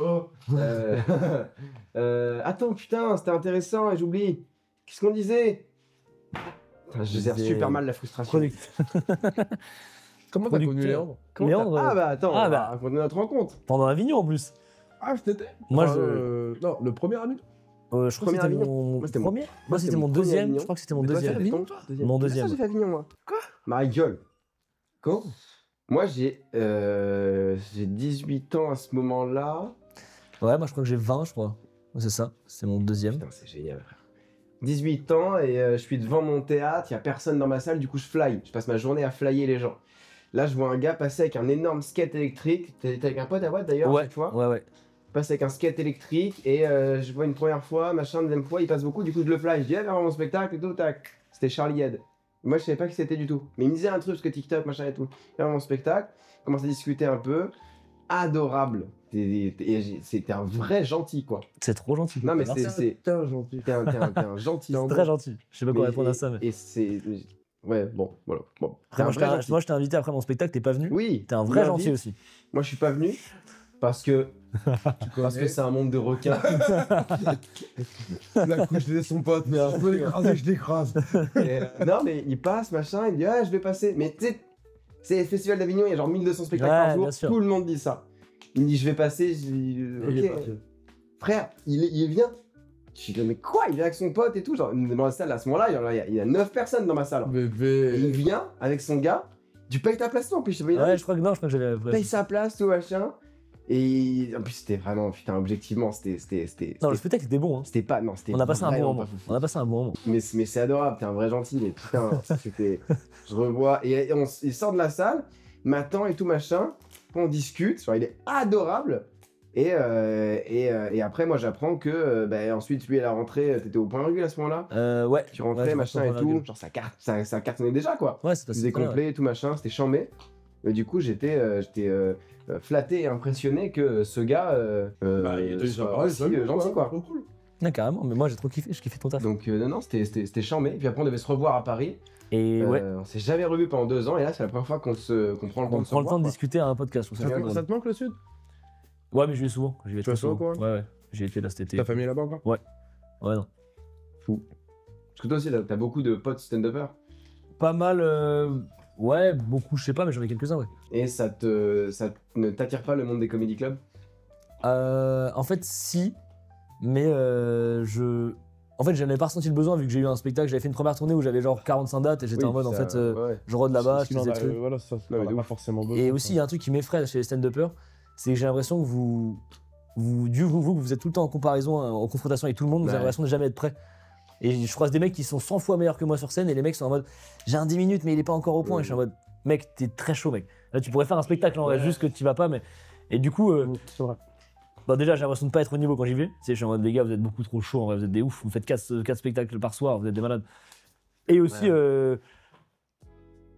Oh. Attends, putain, c'était intéressant et j'oublie. Qu'est-ce qu'on disait? Putain, je gère disais- super mal la frustration. Comment t'as Producteur. connu Léandre? Comment Léandre, t'as- Ah bah attends, ah on va bah. raconter notre rencontre. Pendant Avignon en plus. Ah, c'était. Moi, Non, le premier ami. Je crois que Premier c'était Avignon. mon Moi, c'était premier. Moi, c'était c'était mon mon premier deuxième. Avignon. Je crois que c'était mon Mais toi, deuxième. t'as fait ton deuxième. Mon Ah, ça, deuxième. j'ai fait Avignon, moi. Quoi? Ma gueule. Quand? Moi, j'ai 18 ans à ce moment-là. Ouais, moi, je crois que j'ai 20, je crois. Ouais, c'est ça. C'est mon deuxième. Putain, c'est génial, frère. 18 ans et je suis devant mon théâtre, il n'y a personne dans ma salle, du coup je fly. Je passe ma journée à flyer les gens. Là, je vois un gars passer avec un énorme skate électrique. T'es avec un pote à Watt d'ailleurs, Ouais, cette fois. ouais, ouais. Il passe avec un skate électrique et je vois une première fois, machin, deuxième fois, il passe beaucoup, du coup je le fly. Je dis, ah, viens voir mon spectacle et tout, tac. C'était Charlie Head. Moi, je savais pas qui c'était du tout. Mais il me disait un truc, parce que TikTok, machin et tout. Viens voir mon spectacle, on commence à discuter un peu. Adorable. C'était un vrai gentil, quoi. C'est trop gentil. Non, mais Merci. c'est. Putain, gentil. T'es un gentil. C'est très gentil. Je sais pas quoi Mais- répondre à ça, mais. Et c'est. Ouais, bon, voilà. Bon. Après, T'es un vrai gentil. moi, je t'ai invité après mon spectacle, t'es pas venu. Oui. T'es un vrai il gentil m'invite. aussi. Moi, je suis pas venu parce que. Parce que c'est un monde de requins. La couche de son pote, mais un peu écrasé, je l'écrase. Et, non, mais il passe, machin, il me dit, ah, je vais passer. Mais tu sais, c'est le Festival d'Avignon, il y a genre 1200 spectacles Ouais, par jour, bien sûr. tout le monde dit ça. Il me dit, je vais passer, je dis, ok. Frère, il vient. Je dis, mais quoi? Il vient avec son pote et tout. Genre, dans la salle, à ce moment-là, il y a 9 personnes dans ma salle. Et Bébé. il vient avec son gars. Tu payes ta place, toi, en plus. Je sais pas, Ouais, je crois que j'avais. paye sa place, tout machin. Et en plus, c'était vraiment, putain, objectivement, Non, le spectacle était bon. Hein. c'était pas. Non, c'était On a passé un bon vraiment moment. pas fou. On a passé un bon moment. Mais c'est adorable, t'es un vrai gentil, mais putain, c'était. Je revois. Et il sort de la salle, m'attend et tout machin. On discute, genre, il est adorable. Et après, moi, j'apprends que ensuite, lui, à la rentrée, t'étais au point virgule à ce moment-là. Ouais. Tu rentrais, je machin rentrais et au point tout. virgule. Genre, ça cartonnait déjà, quoi. Ouais, c'est Tu faisais complet et tout machin, c'était chambé. Et du coup, j'étais flatté et impressionné que ce gars soit aussi gentil, quoi. Cool. Ouais, carrément, mais moi j'ai trop kiffé, je kiffais ton taf. Donc, non, c'était chambé. Puis après, on devait se revoir à Paris. Et ouais, On s'est jamais revu pendant 2 ans. Et là, c'est la première fois qu'on prend le temps on de se prend le temps revoir, de quoi. discuter à un podcast. Ça te manque le Sud? Ouais, mais j'y vais souvent. J'y vais Tu très vas souvent, souvent. quoi? Ouais. J'ai été là cet été. Ta famille est là-bas encore? Ouais, non. Parce que toi aussi, t'as beaucoup de potes stand-uppers. Pas mal, ouais, beaucoup, je sais pas, mais j'en ai quelques-uns, ouais. Et ça ne t'attire pas le monde des comedy clubs? En fait, si, mais En fait, j'en avais pas ressenti le besoin vu que j'ai eu un spectacle. J'avais fait une première tournée où j'avais genre 45 dates et j'étais en mode, en fait, ouais. je rôde là-bas, je Sinon, faisais des trucs. Voilà, ça, Non, mais on a de pas ouf. forcément besoin. Et aussi, il y a un truc qui m'effraie chez les stand-uppers, c'est que j'ai l'impression que vous êtes tout le temps en comparaison, en confrontation avec tout le monde, vous avez Ouais. l'impression de jamais être prêt. Et je croise des mecs qui sont 100 fois meilleurs que moi sur scène et les mecs sont en mode, j'ai un 10 minutes mais il est pas encore au point. Et je suis en mode, mec, t'es très chaud, mec. Là, tu pourrais faire un spectacle en vrai, juste que tu vas pas, mais. Et du coup, C'est vrai. bah déjà, j'ai l'impression de pas être au niveau quand j'y vais. Tu sais, je suis en mode, les gars, vous êtes beaucoup trop chauds, en vrai, vous êtes des oufs, vous faites 4 spectacles par soir, vous êtes des malades. Et aussi,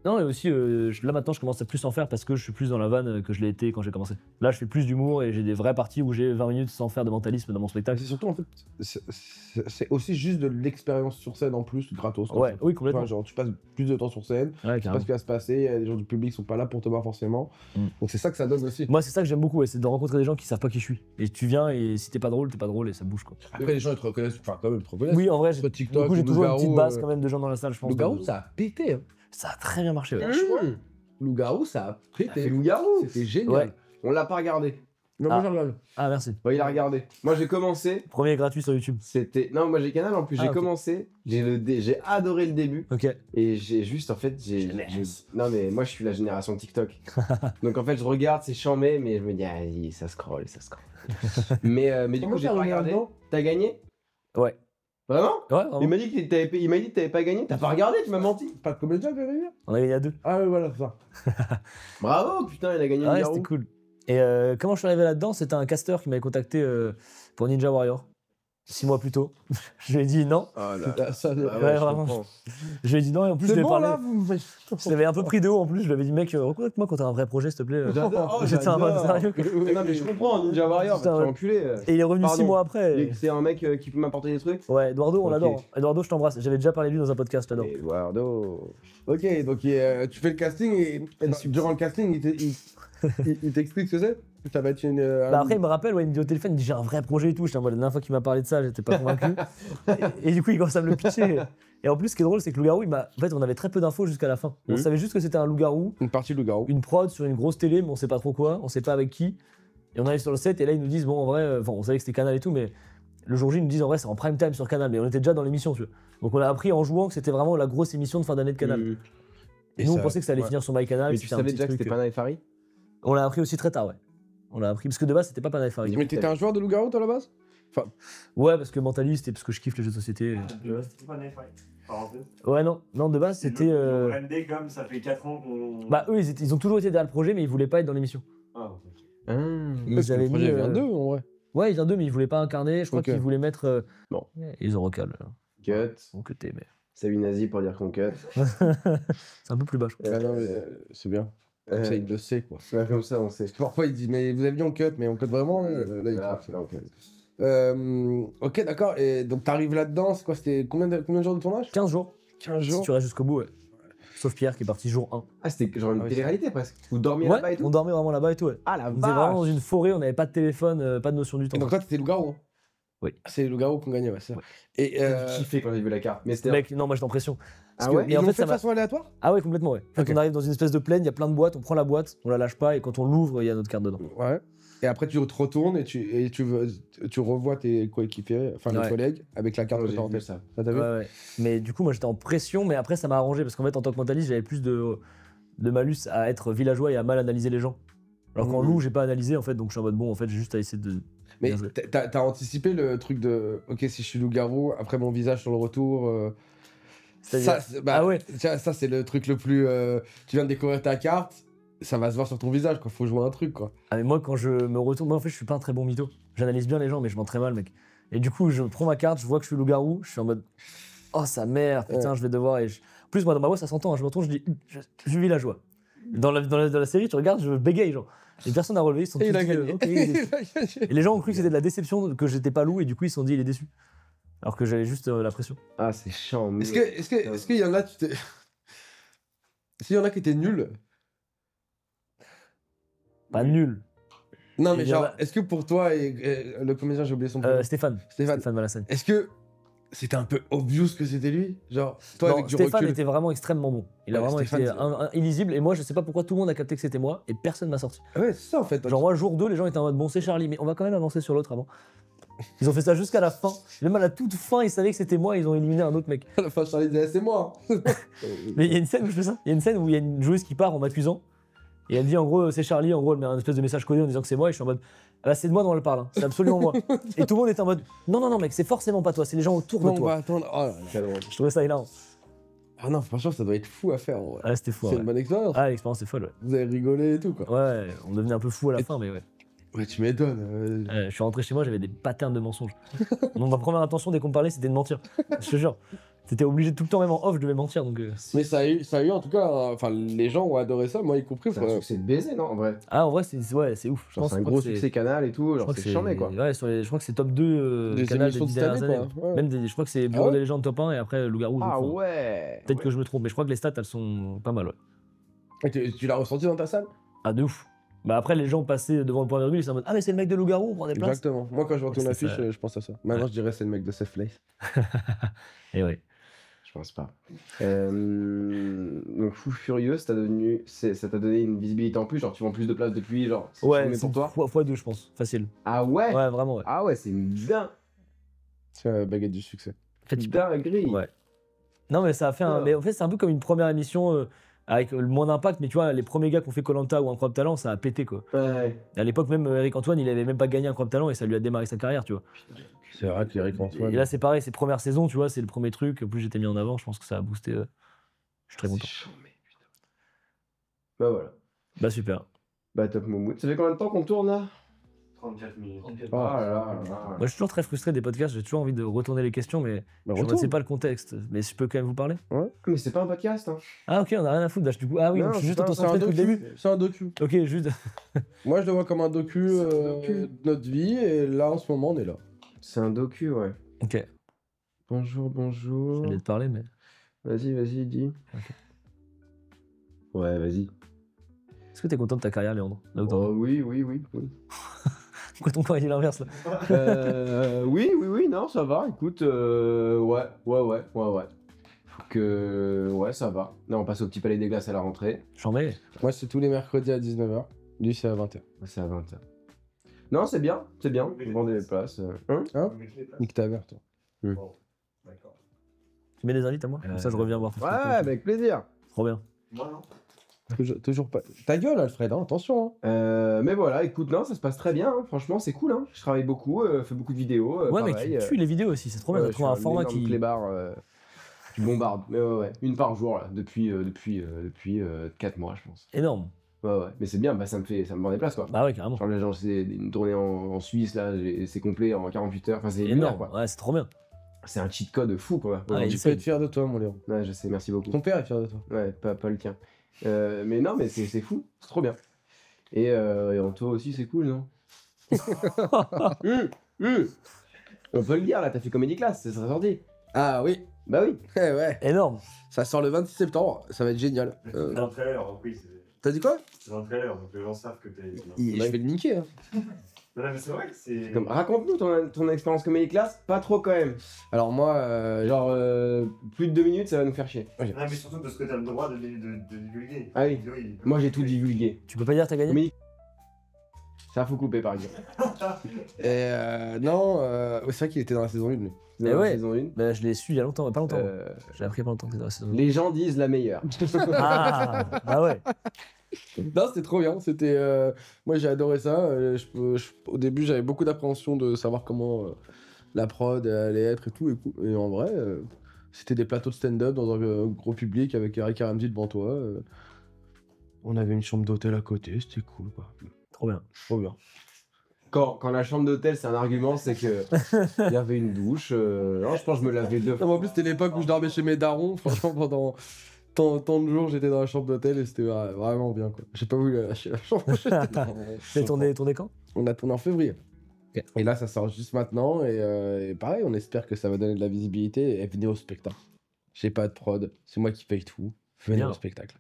non, et aussi, là maintenant, je commence à plus en faire parce que je suis plus dans la vanne que je l'ai été quand j'ai commencé. Là, je fais plus d'humour et j'ai des vraies parties où j'ai 20 minutes sans faire de mentalisme dans mon spectacle. C'est surtout, en fait, c'est aussi juste de l'expérience sur scène en plus, gratos. Ouais, oui, complètement. Enfin, genre, tu passes plus de temps sur scène, Ouais, tu sais pas carrément. ce qui va se passer, il y a des gens du public qui sont pas là pour te voir forcément. Mm. Donc c'est ça que ça donne aussi. Moi, c'est ça que j'aime beaucoup, ouais, c'est de rencontrer des gens qui savent pas qui je suis. Et tu viens et si t'es pas drôle et ça bouge quoi. Après, les gens ils te reconnaissent, enfin, quand même, ils te reconnaissent. Oui, en vrai, Sur TikTok, du coup, j'ai toujours une petite Loup-garou, base quand même de gens dans la salle, je pense. Loup-garou, ça a pété. Hein. Ça a très bien marché, ouais. Loup-garou, ça a T'as fait pété. Loup-garou. C'était génial. Ouais. On l'a pas regardé. Non, Ah. moi, je regarde. Ah, merci. Ouais, il a regardé. Moi, j'ai commencé. Premier gratuit sur YouTube. C'était. Non, moi, j'ai Canal en plus. Ah, J'ai ok. commencé. J'ai adoré le début. Ok. Et j'ai juste, en fait, non, mais moi, je suis la génération TikTok. Donc, en fait, je regarde, c'est chambé, mais je me dis, ah, ça scroll. mais du Comment coup, j'ai t'as pas regardé regardé. T'as gagné? Ouais. Vraiment? Ouais, vraiment. Il m'a dit que t'avais pas gagné. T'as pas regardé, tu m'as menti. Pas de comédien, tu veux dire? On a gagné à 2. Ah, ouais, voilà, ça. Bravo, putain, il a gagné Ah le ouais, garou. c'était cool. Et comment je suis arrivé là-dedans? C'était un casteur qui m'avait contacté pour Ninja Warrior 6 mois plus tôt. Je lui ai dit non. Oh là. Ah, ça, Ah ouais, je vraiment. comprends. Je lui ai dit non et en plus je c'est lui ai bon, parlé. là, vous me faites. Je l'avais un peu pris de haut en plus. Je lui avais dit mec, recontacte-moi quand t'as un vrai projet s'il te plaît. J'adore. Oh, J'étais en mode sérieux. Non, mais je comprends, Ninja Warrior, Putain, va te ouais. faire enculer. Et il est revenu 6 Pardon. mois après. C'est un mec qui peut m'apporter des trucs. Ouais, Eduardo, on Ok. l'adore. Eduardo, je t'embrasse. J'avais déjà parlé de lui dans un podcast, je l'adore. Eduardo. Ok, donc tu fais le casting et durant le casting, il t'explique ce que c'est? Ça va être une. Bah après, il me rappelle, ouais, il me dit au téléphone, il me dit j'ai un vrai projet et tout. J'étais en mode, la dernière fois qu'il m'a parlé de ça, j'étais pas convaincu. et du coup, il commence à me le pitcher. Et en plus, ce qui est drôle, c'est que Loup-garou, en fait, on avait très peu d'infos jusqu'à la fin. On Mhm. savait juste que c'était un loup-garou, Une partie loup-garou. une prod sur une grosse télé, mais on sait pas trop quoi, on sait pas avec qui. Et on arrive sur le set, et là, ils nous disent, bon, en vrai, enfin, on savait que c'était Canal et tout, mais le jour J, ils nous disent, en vrai, c'est en prime time sur Canal, mais on était déjà dans l'émission, tu vois. Donc on a appris en jouant que c'était vraiment la grosse émission de fin d'année de Canal. Mmh. Et nous, on pensait que ça allait ouais. finir sur MyCanal. Mais que tu c'était un savais petit déjà que truc, c'était Pana et Fari? On l'a appris aussi très tard, ouais. On l'a appris, parce que de base, c'était pas Pana et Farid. Mais t'étais un joueur de loup-garou, toi, à la base? Ouais, parce que mentaliste et parce que je kiffe les jeux de société. C'était pas Night Fight, parenthèse. Ouais, non, de base, C'est c'était. Ils ont brandé comme ça fait 4 ans qu'on. Bah, eux, ils ont toujours été derrière le projet, mais ils voulaient pas être dans l'émission. Ah, ok. Ils Parce que avaient le projet mis, vient d'eux, en vrai. Ouais, il vient d'eux, mais ils voulaient pas incarner. Je crois Ok. qu'ils voulaient mettre. Bon. Ils ont recal. Cut. Donc, côté, mais. Salut Nazi pour dire qu'on cut. C'est un peu plus bas, je crois. Ah non, mais c'est bien. Comme ça, il le sait, quoi. Ouais, comme ça, on sait. Parfois, il dit, mais vous avez dit on cut, mais on cut vraiment? Là, il Ah, cut. non, ok. Ok, d'accord. Et donc, t'arrives là-dedans, c'est quoi? C'était combien de jours de tournage? 15 jours. 15 Si jours. tu restes jusqu'au bout, ouais. Sauf Pierre qui est parti jour 1. Ah, c'était genre une Ah oui, télé-réalité presque. Vous dormiez là-bas et Ouais, tout? on dormait vraiment là-bas et tout, ouais. Ah la On était vraiment dans vache! une forêt, on n'avait pas de téléphone, pas de notion du temps. Et donc, toi, t'étais loup-garou? Hein? Oui. C'est les loups-garous qu'on gagnait, ouais, c'est ça. Et J'ai kiffé quand j'ai vu la carte. Mais c'était. Mec, non, moi j'étais en pression. Ah que- ouais? ils Et en l'ont fait, fait ça de m'a. façon aléatoire? Ah ouais, complètement, ouais. En fait, Ok. on arrive dans une espèce de plaine, il y a plein de boîtes, on prend la boîte, on la lâche pas et quand on l'ouvre, il y a notre carte dedans. Ouais. Et après, tu te retournes et tu revois tes coéquipiers, enfin les Ouais. collègues, avec la carte Oh, que j'ai t'as en vu tête. ça. Ça, t'as vu? Ouais. Mais du coup, moi j'étais en pression, mais après ça m'a arrangé parce qu'en fait, en tant que mentaliste, j'avais plus de malus à être villageois et à mal analyser les gens. Alors qu'en loup, j'ai pas analysé en fait, donc je suis en mode bon, en fait, j'ai juste à essayer de. Mais bien jouer. t'as anticipé le truc de ok, si je suis loup-garou, après mon visage sur le retour. C'est-à-dire- Ça, Ah ouais. tiens, ça c'est le truc le plus. Tu viens de découvrir ta carte, ça va se voir sur ton visage, quoi. Faut jouer un truc, quoi. Ah, mais moi, quand je me retourne, moi en fait, je suis pas un très bon mytho. J'analyse bien les gens, mais je mens très mal, mec. Et du coup, je prends ma carte, je vois que je suis loup-garou, je suis en mode oh sa mère, putain, je vais devoir. En plus, moi dans ma voix, ça s'entend, hein, je me retourne, je dis je suis villageois. Dans la série, tu regardes, je bégaye, genre. Les personnes à relever, ils sont tous Et il a dit, gagné. ok, il est déçu. Et les gens ont cru que c'était de la déception, que j'étais pas loup, et du coup, ils se sont dit, il est déçu. Alors que j'avais juste la pression. Ah, c'est chiant. mais- Est-ce qu'il y en a, s'il y en a qui étaient nuls? Pas nul. Non, mais Il y en genre, a- est-ce que pour toi, et le comédien, j'ai oublié son prénom. Stéphane. Stéphane. Stéphane Malassane. Est-ce que c'était un peu obvious que c'était lui? Genre, toi, Non, avec du Stéphane recul. était vraiment extrêmement bon. Il a Ouais, vraiment Stéphane, été c'est- illisible, et moi, je sais pas pourquoi tout le monde a capté que c'était moi, et personne m'a sorti. Ah ouais, c'est ça en fait. Genre, moi, jour 2, les gens étaient en mode bon, c'est Charlie, mais on va quand même avancer sur l'autre avant. Ils ont fait ça jusqu'à la fin. Même à la toute fin, ils savaient que c'était moi, ils ont éliminé un autre mec. À la fin, Charlie disait, c'est moi. Mais il y a une scène où je fais ça. Il y a une scène où il y a une joueuse qui part en m'accusant. Et elle dit en gros, c'est Charlie. En gros, elle met un espèce de message codé en disant que c'est moi. Et je suis en mode, ah bah, c'est de moi dont elle parle. Hein. C'est absolument moi. Et tout le monde était en mode, non, mec, c'est forcément pas toi. C'est les gens autour de Non, on va toi. attendre. Oh là là. Quel drôle. Je trouvais ça hilarant. Ah non, franchement, ça doit être fou à faire. En vrai. Ah, c'était fou. C'est Ouais. une bonne expérience. Ah, l'expérience est folle. Ouais. Vous avez rigolé et tout, quoi. Ouais, on devenait un peu fou à la fin, mais ouais. Ouais, tu m'étonnes. Je suis rentré chez moi, j'avais des patterns de mensonges. Donc ma première intention dès qu'on me parlait, c'était de mentir. Je te jure. T'étais obligé tout le temps, même en off, je devais mentir. Donc, Mais ça a eu en tout cas. Enfin, les gens ont adoré ça, moi y compris. C'est un succès de baiser, non, en vrai? Ah, en vrai, c'est ouais, c'est ouf. Je Genre, pense c'est un je crois gros que c'est- succès canal et tout, je genre crois que c'est charmé, quoi. Ouais, je crois que c'est top 2 Des canal des émissions de 10 cette dernières année, années. quoi. Ouais. Même je crois que c'est Bureau ouais des légendes top 1 et après Loup-garou. je Ah crois. ouais. Peut-être que je me trompe, mais je crois que les stats elles sont pas mal. Ouais. Et tu l'as ressenti dans ta salle? Ah, de ouf. Bah après, les gens passaient devant le point virgule, ils sont en mode ah, mais c'est le mec de Loup-garou, on prend des places. Exactement. Moi, quand je vois ton C'est affiche, ça. je pense à ça. Maintenant, je dirais c'est le mec de Safe Place. Et ouais. Je pense pas. Donc Fou Furieux, ça t'a donné une visibilité en plus, genre tu vends plus de places depuis, genre c'est Ouais, filmé c'est pour toi. fois 2, je pense. Facile. Ah ouais? Ouais, vraiment, ouais. Ah ouais, c'est une C'est la baguette du succès. En fait, tu peux- dinguerie. Ouais. Non, mais ça a fait un. Ouais. Mais en fait, c'est un peu comme une première émission avec moins d'impact, mais tu vois, les premiers gars qui ont fait Koh-Lanta ou Incroyable Talent, ça a pété quoi. Ouais. Et à l'époque, même Eric Antoine, il avait même pas gagné Incroyable Talent et ça lui a démarré sa carrière, tu vois. C'est vrai qu'Eric Antoine. Et là, c'est pareil, c'est première saison, tu vois, c'est le premier truc. En plus, j'étais mis en avant, je pense que ça a boosté. Je suis très content. C'est charmé, putain. Bah voilà. Bah, super. Bah top Moumout. Ça fait combien de temps qu'on tourne là? 34 minutes. Oh là là. Moi, je suis toujours très frustré des podcasts, j'ai toujours envie de retourner les questions, mais Bah, je ne retourne. sais pas le contexte. Mais je peux quand même vous parler. Mais c'est pas un podcast, hein. Ah, ok, on a rien à foutre, du coup. Ah oui, Non, donc je suis juste c'est pas- C'est un concentré depuis le début. docu. C'est un docu. Ok, juste. Moi, je le vois comme un docu, C'est un docu. de notre vie, et là, en ce moment, on est là. C'est un docu, ouais. Ok, Bonjour, bonjour. j'allais te parler, mais. Vas-y, dis. Ouais, vas-y. Est-ce que t'es content de ta carrière, Léandre Là où t'en es. Oh, oui. Pourquoi ton corps il dit l'inverse là Oui, non, ça va, écoute, ouais. Faut que... Ouais, ça va. Là, on passe au Petit Palais des Glaces à la rentrée. J'en mets. Moi, c'est tous les mercredis à 19h. Lui, c'est à 20h. C'est à 20h. Non, c'est bien. Vous vendez les places. Hein? Nique ta mère, toi. Bon, d'accord. Tu mets des invites à moi Comme ça, je reviens voir. Ouais, avec plaisir. Trop bien. Moi, non. Toujours pas. Ta gueule, Alfred, hein, attention. Hein. Mais voilà, écoute, non, ça se passe très bien. Hein. Franchement, c'est cool. Hein. Je travaille beaucoup, fais beaucoup de vidéos. Ouais, mais pareil, tu tues les vidéos aussi, c'est trop bien. ouais, T'as je trouvé un suis format énorme qui. clébard, tu bombardes. Mais ouais. Une par jour, là, depuis 4 mois, je pense. Énorme. Ouais. Mais c'est bien, bah, ça me vend des places, quoi. Bah ouais, carrément. Genre, là, genre, c'est une tournée en Suisse, là, c'est complet en 48 heures. Enfin, c'est lunaire, Énorme. quoi. Ouais, c'est trop bien. C'est un cheat code fou, quoi. Ah, aujourd'hui. Tu peux être fier de toi, mon Léon. Ouais, je sais, merci beaucoup. Ton père est fier de toi. Ouais, pas le tien. Mais non, mais c'est fou, c'est trop bien. Et en toi aussi, c'est cool, non? On peut le dire, là, t'as fait Comédie Class, c'est sorti. Ah oui. Bah oui. Ouais. Énorme. Ça sort le 26 septembre. Ça va être génial. C'est dans le trailer, oui. T'as dit quoi? C'est dans le trailer, donc les gens savent que t'es. Je vais le niquer. Hein. Non, mais c'est vrai que c'est. Comme, raconte-nous ton expérience Comédie Class, pas trop quand même. Alors moi, Genre, plus de 2 minutes, ça va nous faire chier. Non, mais surtout parce que t'as le droit de divulguer. Ah oui. Oui. Moi, j'ai tout divulgué. Tu peux pas dire que t'as gagné Comédie Ça, faut couper par exemple. Et non, c'est vrai qu'il était dans la saison 1, lui. Dans Eh la ouais. saison 1. Bah, je l'ai su il y a longtemps, pas longtemps. Euh, J'ai appris il y a pas longtemps que c'était dans la saison. les gens disent la meilleure. Ah, bah ouais. Non, c'était trop bien. C'était, moi, j'ai adoré ça. Au début, j'avais beaucoup d'appréhension de savoir comment la prod allait être et tout. Et en vrai, c'était des plateaux de stand-up dans un gros public avec Eric et Ramsey devant toi. On avait une chambre d'hôtel à côté. C'était cool, quoi. Trop bien. Trop bien. Quand la chambre d'hôtel, c'est un argument, c'est que il y avait une douche. Non, je pense que je me lavais deux Non, fois. mais en plus, c'était l'époque où je dormais chez mes darons. Franchement, pendant tant de jours, j'étais dans la chambre d'hôtel et c'était vraiment bien, quoi. J'ai pas voulu lâcher la chambre. C'est tourné quand? On a tourné en février. Ok. Et là, ça sort juste maintenant. Et pareil, on espère que ça va donner de la visibilité. Et venez au spectacle. J'ai pas de prod. C'est moi qui paye tout. Venez Bien. au spectacle.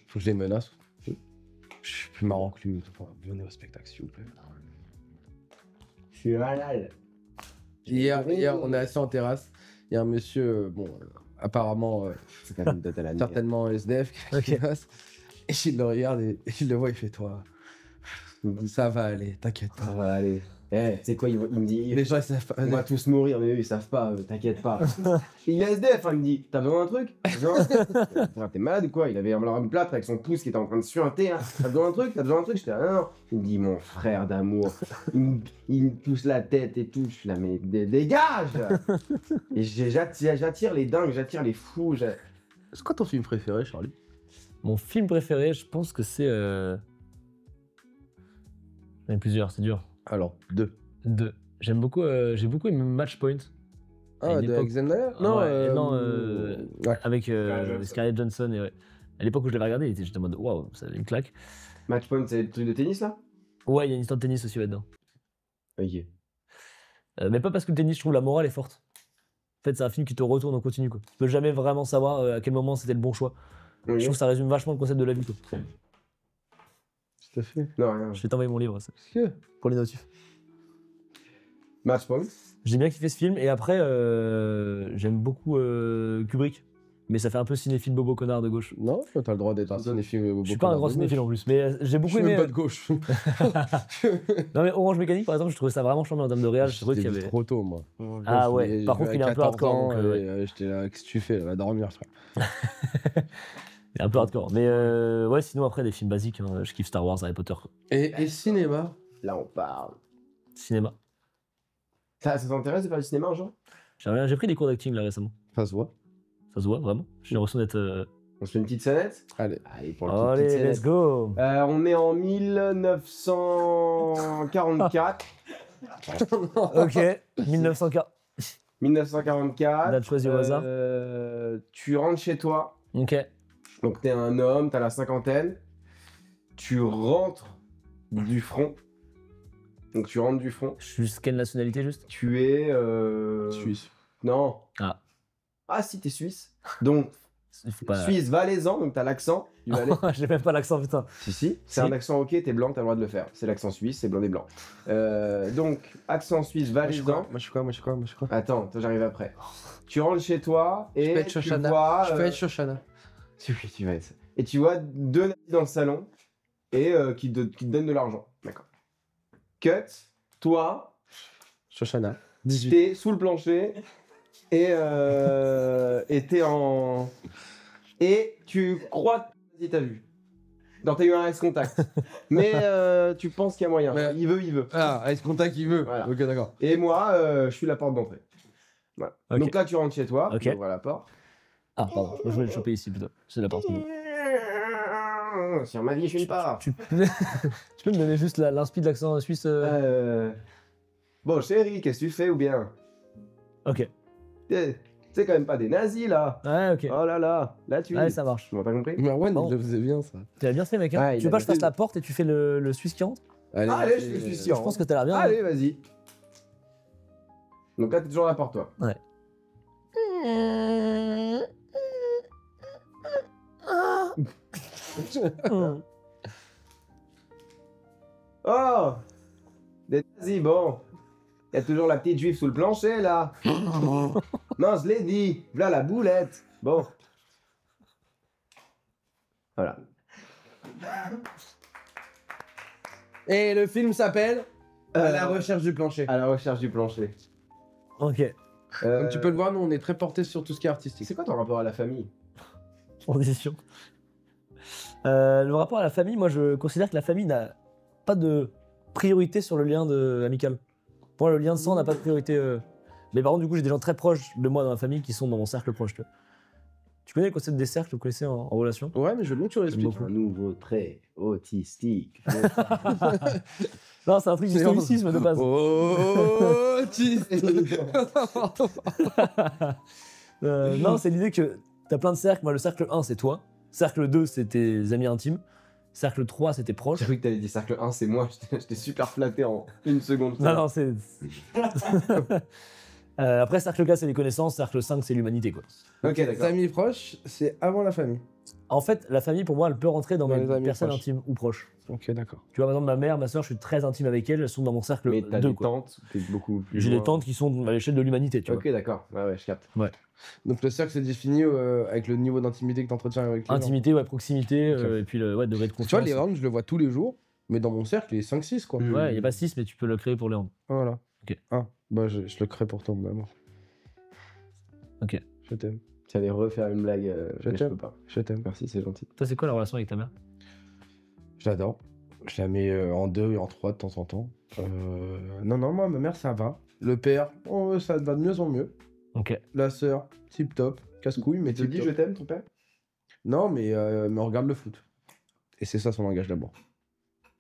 Faut que je les menace. Je suis plus marrant que lui. Enfin, venez au spectacle, s'il vous plaît. Je suis malade. Hier, on est assis en terrasse. Il y a un monsieur, apparemment, C'est quand même d'hôtel à nuit. certainement SDF, qui Ok. passe. Et il le regarde et il le voit, il fait toi. Ça va aller, t'inquiète pas. Ah, voilà, allez. Eh, tu sais quoi, il me dit. Les gens, ils savent pas. On va tous mourir, mais eux, ils savent pas, t'inquiète pas. Il est SDF, hein, il me dit, t'as besoin d'un truc? T'as besoin d'un truc? Putain, t'es malade ou quoi? Il avait alors une plâtre avec son pouce qui était en train de suinter. Hein. T'as besoin d'un truc? T'as besoin d'un truc? J'étais là, non. Il me dit, mon frère d'amour. Il me pousse la tête et tout. Je suis là, mais dégage! Et j'attire les dingues, j'attire les fous. C'est quoi ton film préféré, Charlie? Mon film préféré, je pense que c'est. J'en ai plusieurs, c'est dur. Alors, 2. J'ai beaucoup aimé Match Point. À Ah, une de époque- Alexander? Ouais, avec Johansson. Scarlett Johansson. Et, ouais. À l'époque où je l'avais regardé, j'étais en mode waouh, ça avait une claque. Match point, c'est le truc de tennis là? Ouais, il y a une histoire de tennis aussi là-dedans. Ok. Mais pas parce que le tennis, je trouve la morale est forte. En fait, c'est un film qui te retourne en continu. Quoi. Tu peux jamais vraiment savoir à quel moment c'était le bon choix. Ok. Je trouve que ça résume vachement le concept de la vie. Quoi. Tout à fait. Non, rien. Je vais t'envoyer mon livre ça, Est-ce que pour les notifs. Match point. J'ai bien kiffé ce film et après, j'aime beaucoup Kubrick. Mais ça fait un peu cinéphile bobo connard de gauche. Non, t'as le droit d'être un cinéphile. Je suis pas un grand cinéphile en plus, mais j'ai Je beaucoup suis même aimé. pas de gauche. Non mais Orange Mécanique par exemple, je trouvais ça vraiment charmant en termes de réal. Je trouvais J'étais qu'il y vu avait. trop tôt, moi. Ah ouais, par contre, il est un peu hardcore, donc, J'étais là, qu'est-ce que tu fais? Elle va dormir, frère. Il est un peu hardcore. Mais ouais, sinon après des films basiques, hein, je kiffe Star Wars, Harry Potter, quoi. Et cinéma? Là, on parle. Cinéma. Ça t'intéresse de faire du cinéma un jour? J'ai pris des cours d'acting là récemment. Ça se voit. Ça se voit vraiment. J'ai l'impression d'être. On se fait une petite scénette? Allez. Allez, pour la petite Allez, scénette. let's go. On est en 1944. Ok, 1900K. 1944. Date choisie au hasard. Tu rentres chez toi. Ok. Donc t'es un homme, t'as la cinquantaine. Tu rentres du front. Donc tu rentres du front. Quelle nationalité juste? Tu es... Suisse. Non. Ah. Ah si, t'es suisse. Donc, Il faut pas. suisse valaisan, donc t'as l'accent du Valais. J'ai même pas l'accent, putain. Si, c'est Si. un accent ok, t'es blanc, t'as le droit de le faire. C'est l'accent suisse, c'est blanc des blancs. Donc, accent suisse Moi, je suis valaisan. quoi? Moi, je suis quoi? Attends, toi j'arrive après. Tu rentres chez toi Je peux et être tu Shoshana. vois... Je peux être Shoshana. Oui, tu vas être... Et tu vois deux nazis dans le salon et qui te donnent de l'argent. D'accord. Cut, toi, Shoshana. 18. t'es sous le plancher et t'es en... Et tu crois que t'as vu. Non, t'as eu un S-contact. Mais tu penses qu'il y a moyen. Mais- Il veut. Ah, est-ce contact il veut? Voilà. Ok, d'accord. Et moi, je suis la porte d'entrée. Voilà. Ok. Donc là, tu rentres chez toi, Ok. tu ouvres la porte. Ah, pardon, je voulais le choper ici plutôt. C'est la porte. Sur ma vie, je suis pas. Tu peux me donner juste l'inspi de l'accent suisse Bon, chérie, qu'est-ce que tu fais ou bien? Ok. C'est quand même pas des nazis là. Ouais, ok. Oh là là, là tu. Ouais, ça marche. Tu m'as pas compris? Marwan, Bon. il le faisait bien, ça. Tu l'as bien fait, mec. Hein Ouais, tu il veux pas a que je fasse bien la porte et tu fais le suisse qui rentre? Allez, je suis sûr. Je pense que t'as l'air bien. Allez, vas-y. Donc là, t'es toujours là pour toi. Ouais. Oh, des nazis, bon. Y a toujours la petite juive sous le plancher là. Non, je l'ai dit. Voilà la boulette. Bon. Voilà. Et le film s'appelle À la Euh, recherche du plancher. À la recherche du plancher. Ok, Comme tu peux le voir, nous on est très portés sur tout ce qui est artistique. C'est quoi ton rapport à la famille? transition. Le rapport à la famille, moi je considère que la famille n'a pas de priorité sur le lien amical. Pour moi, le lien de sang n'a pas de priorité. Mais par contre, du coup, j'ai des gens très proches de moi dans ma famille qui sont dans mon cercle proche. Tu connais le concept des cercles, vous connaissez en relation? Ouais, mais je veux bien que tu l'expliques. beaucoup. Un nouveau trait autistique. Non, c'est un truc du C'est stoïcisme de base. Non, c'est l'idée que t'as plein de cercles. Moi, le cercle 1, c'est toi. Cercle 2, c'est tes amis intimes. Cercle 3, c'est tes proches. J'ai cru que t'avais dit cercle 1, c'est moi. J'étais super flatté en une seconde. Non, non, c'est. Après, cercle 4, c'est les connaissances. Cercle 5, c'est l'humanité, quoi. Ok, Les d'accord. amis proches, c'est avant la famille. En fait, la famille, pour moi, elle peut rentrer dans Dans mes les amis personnes proches. intimes ou proches. Ok, d'accord. Tu vois, par exemple, ma mère, ma soeur, je suis très intime avec elles. Elles sont dans mon cercle Mais t'as 2, des quoi. tantes, t'es beaucoup plus. J'ai loin. des tantes qui sont à l'échelle de l'humanité, tu Ok, d'accord. Ouais, ouais, je capte. Donc le cercle c'est défini avec le niveau d'intimité que tu entretiens avec les vois. gens. Intimité, ouais, proximité, Ok. et puis le degré de Tu vois, confiance. les rounds, je le vois tous les jours, mais dans mon cercle, il est 5-6 quoi. Mm. Ouais, il n'y a pas 6, mais tu peux le créer pour les rendre. Voilà. Ok. Ah, bah je le crée pour ton amour. Ok. Je t'aime. J'allais refaire une blague, Je mais je t'aime. peux pas. Je t'aime. Merci, c'est gentil. Toi, c'est quoi la relation avec ta mère? Je l'adore. Je la mets en 2 et en 3 de temps en temps. Non, moi, ma mère, ça va. Le père, ça va de mieux en mieux. Ok. La sœur, tip top. Casse-couille, mais Il te tip dit top. je t'aime, ton père? Non, mais on regarde le foot. Et c'est ça son langage d'amour.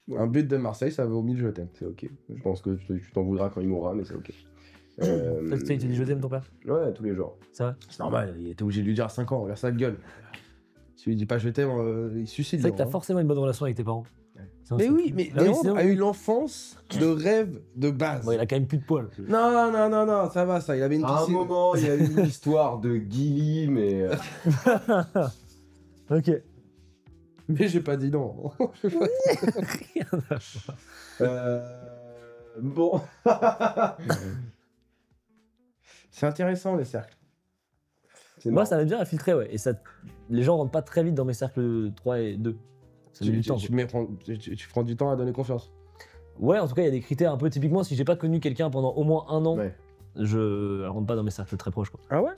Ouais. Un but de Marseille, ça vaut 1000 je t'aime. C'est ok. Je pense que tu t'en voudras quand il mourra, mais c'est ok. Peut-être que il te dit je t'aime, ton père? Ouais, tous les jours. C'est vrai? C'est normal, il était obligé de lui dire à 5 ans, regarde sa gueule. Si lui dit pas je t'aime, il suicide. C'est vrai que t'as hein. forcément une bonne relation avec tes parents. Ouais. Sinon, Mais c'est- oui, mais Ah oui, Léandre sinon, a oui. eu l'enfance de rêve de base. Bon, il a quand même plus de poils. Non, ça va, ça. Il avait une À un piscine. moment, il y a eu une histoire de Gilly, mais. Ok. Mais j'ai pas dit non. Rien à voir. Bon. C'est intéressant les cercles. C'est Moi, marrant. ça m'aide bien à filtrer, ouais. Et ça, les gens rentrent pas très vite dans mes cercles 3 et 2. Ça met du temps. Tu prends du temps à donner confiance. Ouais, en tout cas, il y a des critères un peu. Typiquement, si j'ai pas connu quelqu'un pendant au moins un an, Ouais. elle rentre pas dans mes cercles très proches, quoi. Ah ouais?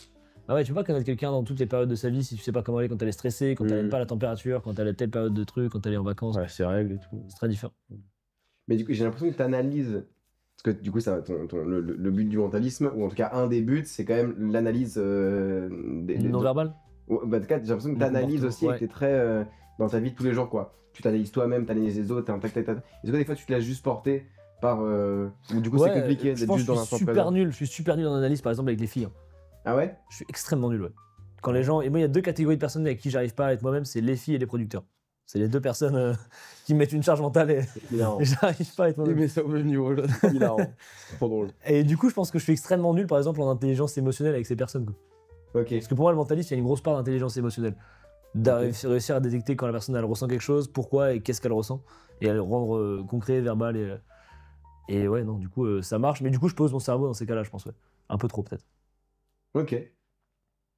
Ah ouais, tu peux pas connaître quelqu'un dans toutes les périodes de sa vie si tu sais pas comment elle est quand elle est stressée, quand elle aime Mm. pas la température, quand elle a telle période de trucs, quand elle est en vacances. Ouais, c'est règles et tout. C'est très différent. Mais du coup, j'ai l'impression que tu analyses. Parce que du coup, ça, le but du mentalisme, ou en tout cas un des buts, c'est quand même l'analyse des. Non verbal? Ouais, bah, en tout cas, j'ai l'impression que Du tu analyses comportement, aussi et ouais. que tu es très dans ta vie de tous les jours, quoi. Tu t'analyses toi-même, tu analyses les autres, t'es un tac, tac, tac. Est-ce que des fois tu te laisses juste porter par. Ou du coup, c'est compliqué je d'être pense juste que dans je suis l'instant super présent. nul. Je suis super nul en analyse, par exemple, avec les filles. Hein. Ah ouais? Je suis extrêmement nul, ouais. Quand les gens. Et moi, il y a deux catégories de personnes avec qui j'arrive pas à être moi-même, c'est les filles et les producteurs. C'est les deux personnes qui me mettent une charge mentale et, Hilarant. et j'arrive pas à être moi-même. Mais ça au même niveau là. Hilarant. C'est trop drôle. Et du coup, je pense que je suis extrêmement nul, par exemple, en intelligence émotionnelle avec ces personnes. Quoi. Ok. Parce que pour moi, le mentaliste, il y a une grosse part d'intelligence émotionnelle. Réussir à détecter quand la personne elle ressent quelque chose, pourquoi et qu'est-ce qu'elle ressent, et à le rendre concret, verbal. Et ouais, non, du coup, ça marche. Mais du coup, je pose mon cerveau dans ces cas-là, je pense, ouais. Un peu trop, peut-être. Ok.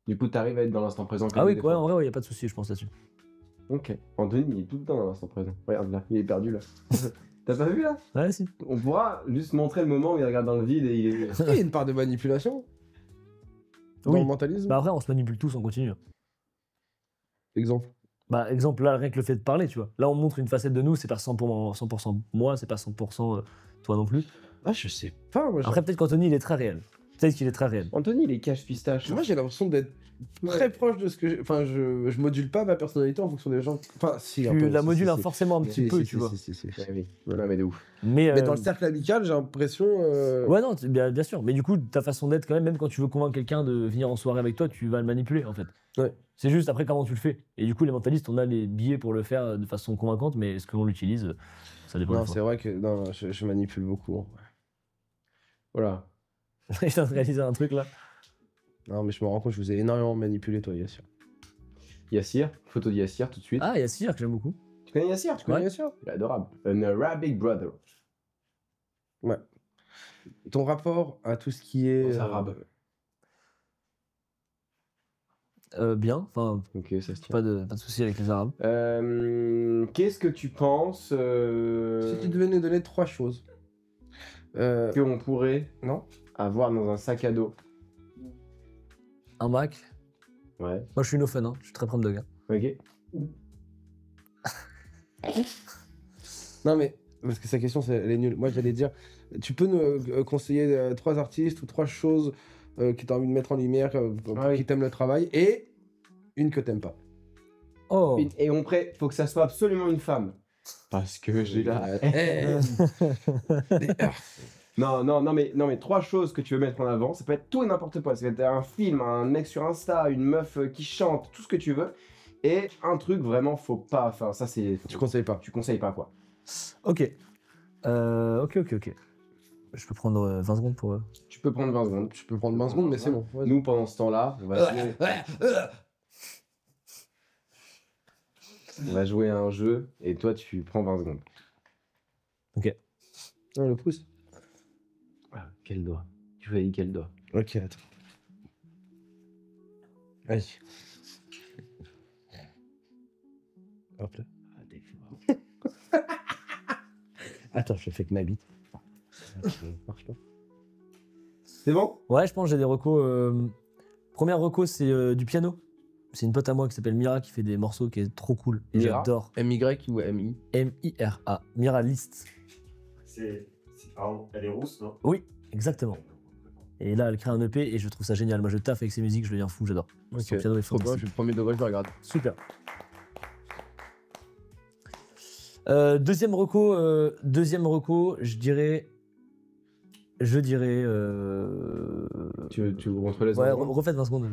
Du coup, t'arrives à être dans l'instant présent. quand Ah même, oui, des quoi, fois. en vrai, il n'y a pas de souci, je pense, là-dessus. Ok. Anthony, il est tout le temps dans l'instant présent. Regarde là, il est perdu là. T'as pas vu là? Ouais, si. On pourra juste montrer le moment où il regarde dans le vide et il est. Il y a une part de manipulation dans Oui. le mentalisme. Bah après, on se manipule tous, on continue. Exemple. Bah, exemple, là, rien que le fait de parler, tu vois. Là, on montre une facette de nous, c'est pas 100% moi, c'est pas 100% toi non plus. Ah, je sais pas. Moi, Après, peut-être qu'Anthony, il est très réel. Peut-être qu'il est très réel. Anthony, il est cache pistache. moi j'ai l'impression d'être très proche de ce que. Enfin, je module pas ma personnalité en fonction des gens. Enfin, si. un Tu peu, la si, modules si, forcément un si. petit Si, peu, si, tu si, vois. si. Ouais, oui. Ouais, mais de ouf. Mais Mais dans le cercle amical, j'ai l'impression. Ouais, non, bien sûr. Mais du coup, ta façon d'être, quand même quand tu veux convaincre quelqu'un de venir en soirée avec toi, tu vas le manipuler, en fait. Ouais. C'est juste après comment tu le fais. Et du coup, les mentalistes, on a les billets pour le faire de façon convaincante, mais est-ce qu'on l'utilise? Ça dépend. Non, des c'est fois. vrai que non, je manipule beaucoup. Voilà. Je viens de réaliser un truc là. Non, mais je me rends compte, je vous ai énormément manipulé, toi, Yassir. Yassir, photo de Yassir tout de suite. Ah, il y a Cyr que j'aime beaucoup. Tu connais Yassir? Tu connais Ouais. Yassir? Il est adorable. Un Arabic brother. Ouais. Ton rapport à tout ce qui est. Aux Arabes. Bien, enfin, Ok, ça se tient. pas de soucis avec les Arabes. Qu'est-ce que tu penses Si tu devais nous donner 3 choses. qu'on pourrait Non. avoir dans un sac à dos? Un Mac. Ouais. Moi, je suis no fun, hein. Je suis très prendre de gars. Ok. Non, mais parce que sa question, elle est nulle. Moi, j'allais dire, tu peux nous conseiller 3 artistes ou 3 choses que tu as envie de mettre en lumière, pour Ah oui. qui t'aiment le travail, et une que t'aimes pas. Oh. Et faut que ça soit absolument une femme. Parce que j'ai la haine. Non, mais 3 choses que tu veux mettre en avant. Ça peut être tout et n'importe quoi. Ça peut être un film, un mec sur Insta, une meuf qui chante, tout ce que tu veux. Et un truc vraiment, faut pas. Enfin, ça c'est. Tu conseilles pas. Tu conseilles pas quoi. Ok. Ok. Je peux prendre 20 secondes pour. Tu peux prendre 20 secondes. Tu peux prendre 20 secondes, mais c'est bon. Vas-y. Nous, pendant ce temps-là, on va jouer à un jeu et toi, tu prends 20 secondes. Non, le pouce. Ah, quel doigt? Tu choisis quel doigt? Ok, attends. Vas-y. Hop là. Ah, t'es fort. Attends, je fais que ma bite. Ça marche pas. C'est bon? Ouais, je pense que j'ai des recos. Première reco, c'est du piano. C'est une pote à moi qui s'appelle Mira qui fait des morceaux qui est trop cool. Et Mira j'adore. MY ou MI? M-I-R-A. Mira List. Pardon, elle est rousse, non? Oui, exactement. Et là, elle crée un EP et je trouve ça génial. Moi, je taffe avec ses musiques, je deviens fou, j'adore. Son piano est Trop bien, je fantastique. suis le premier degré, je le regarde. Super. Deuxième reco, je dirais. Tu rentres les Ouais, secondes? refaites 20 secondes.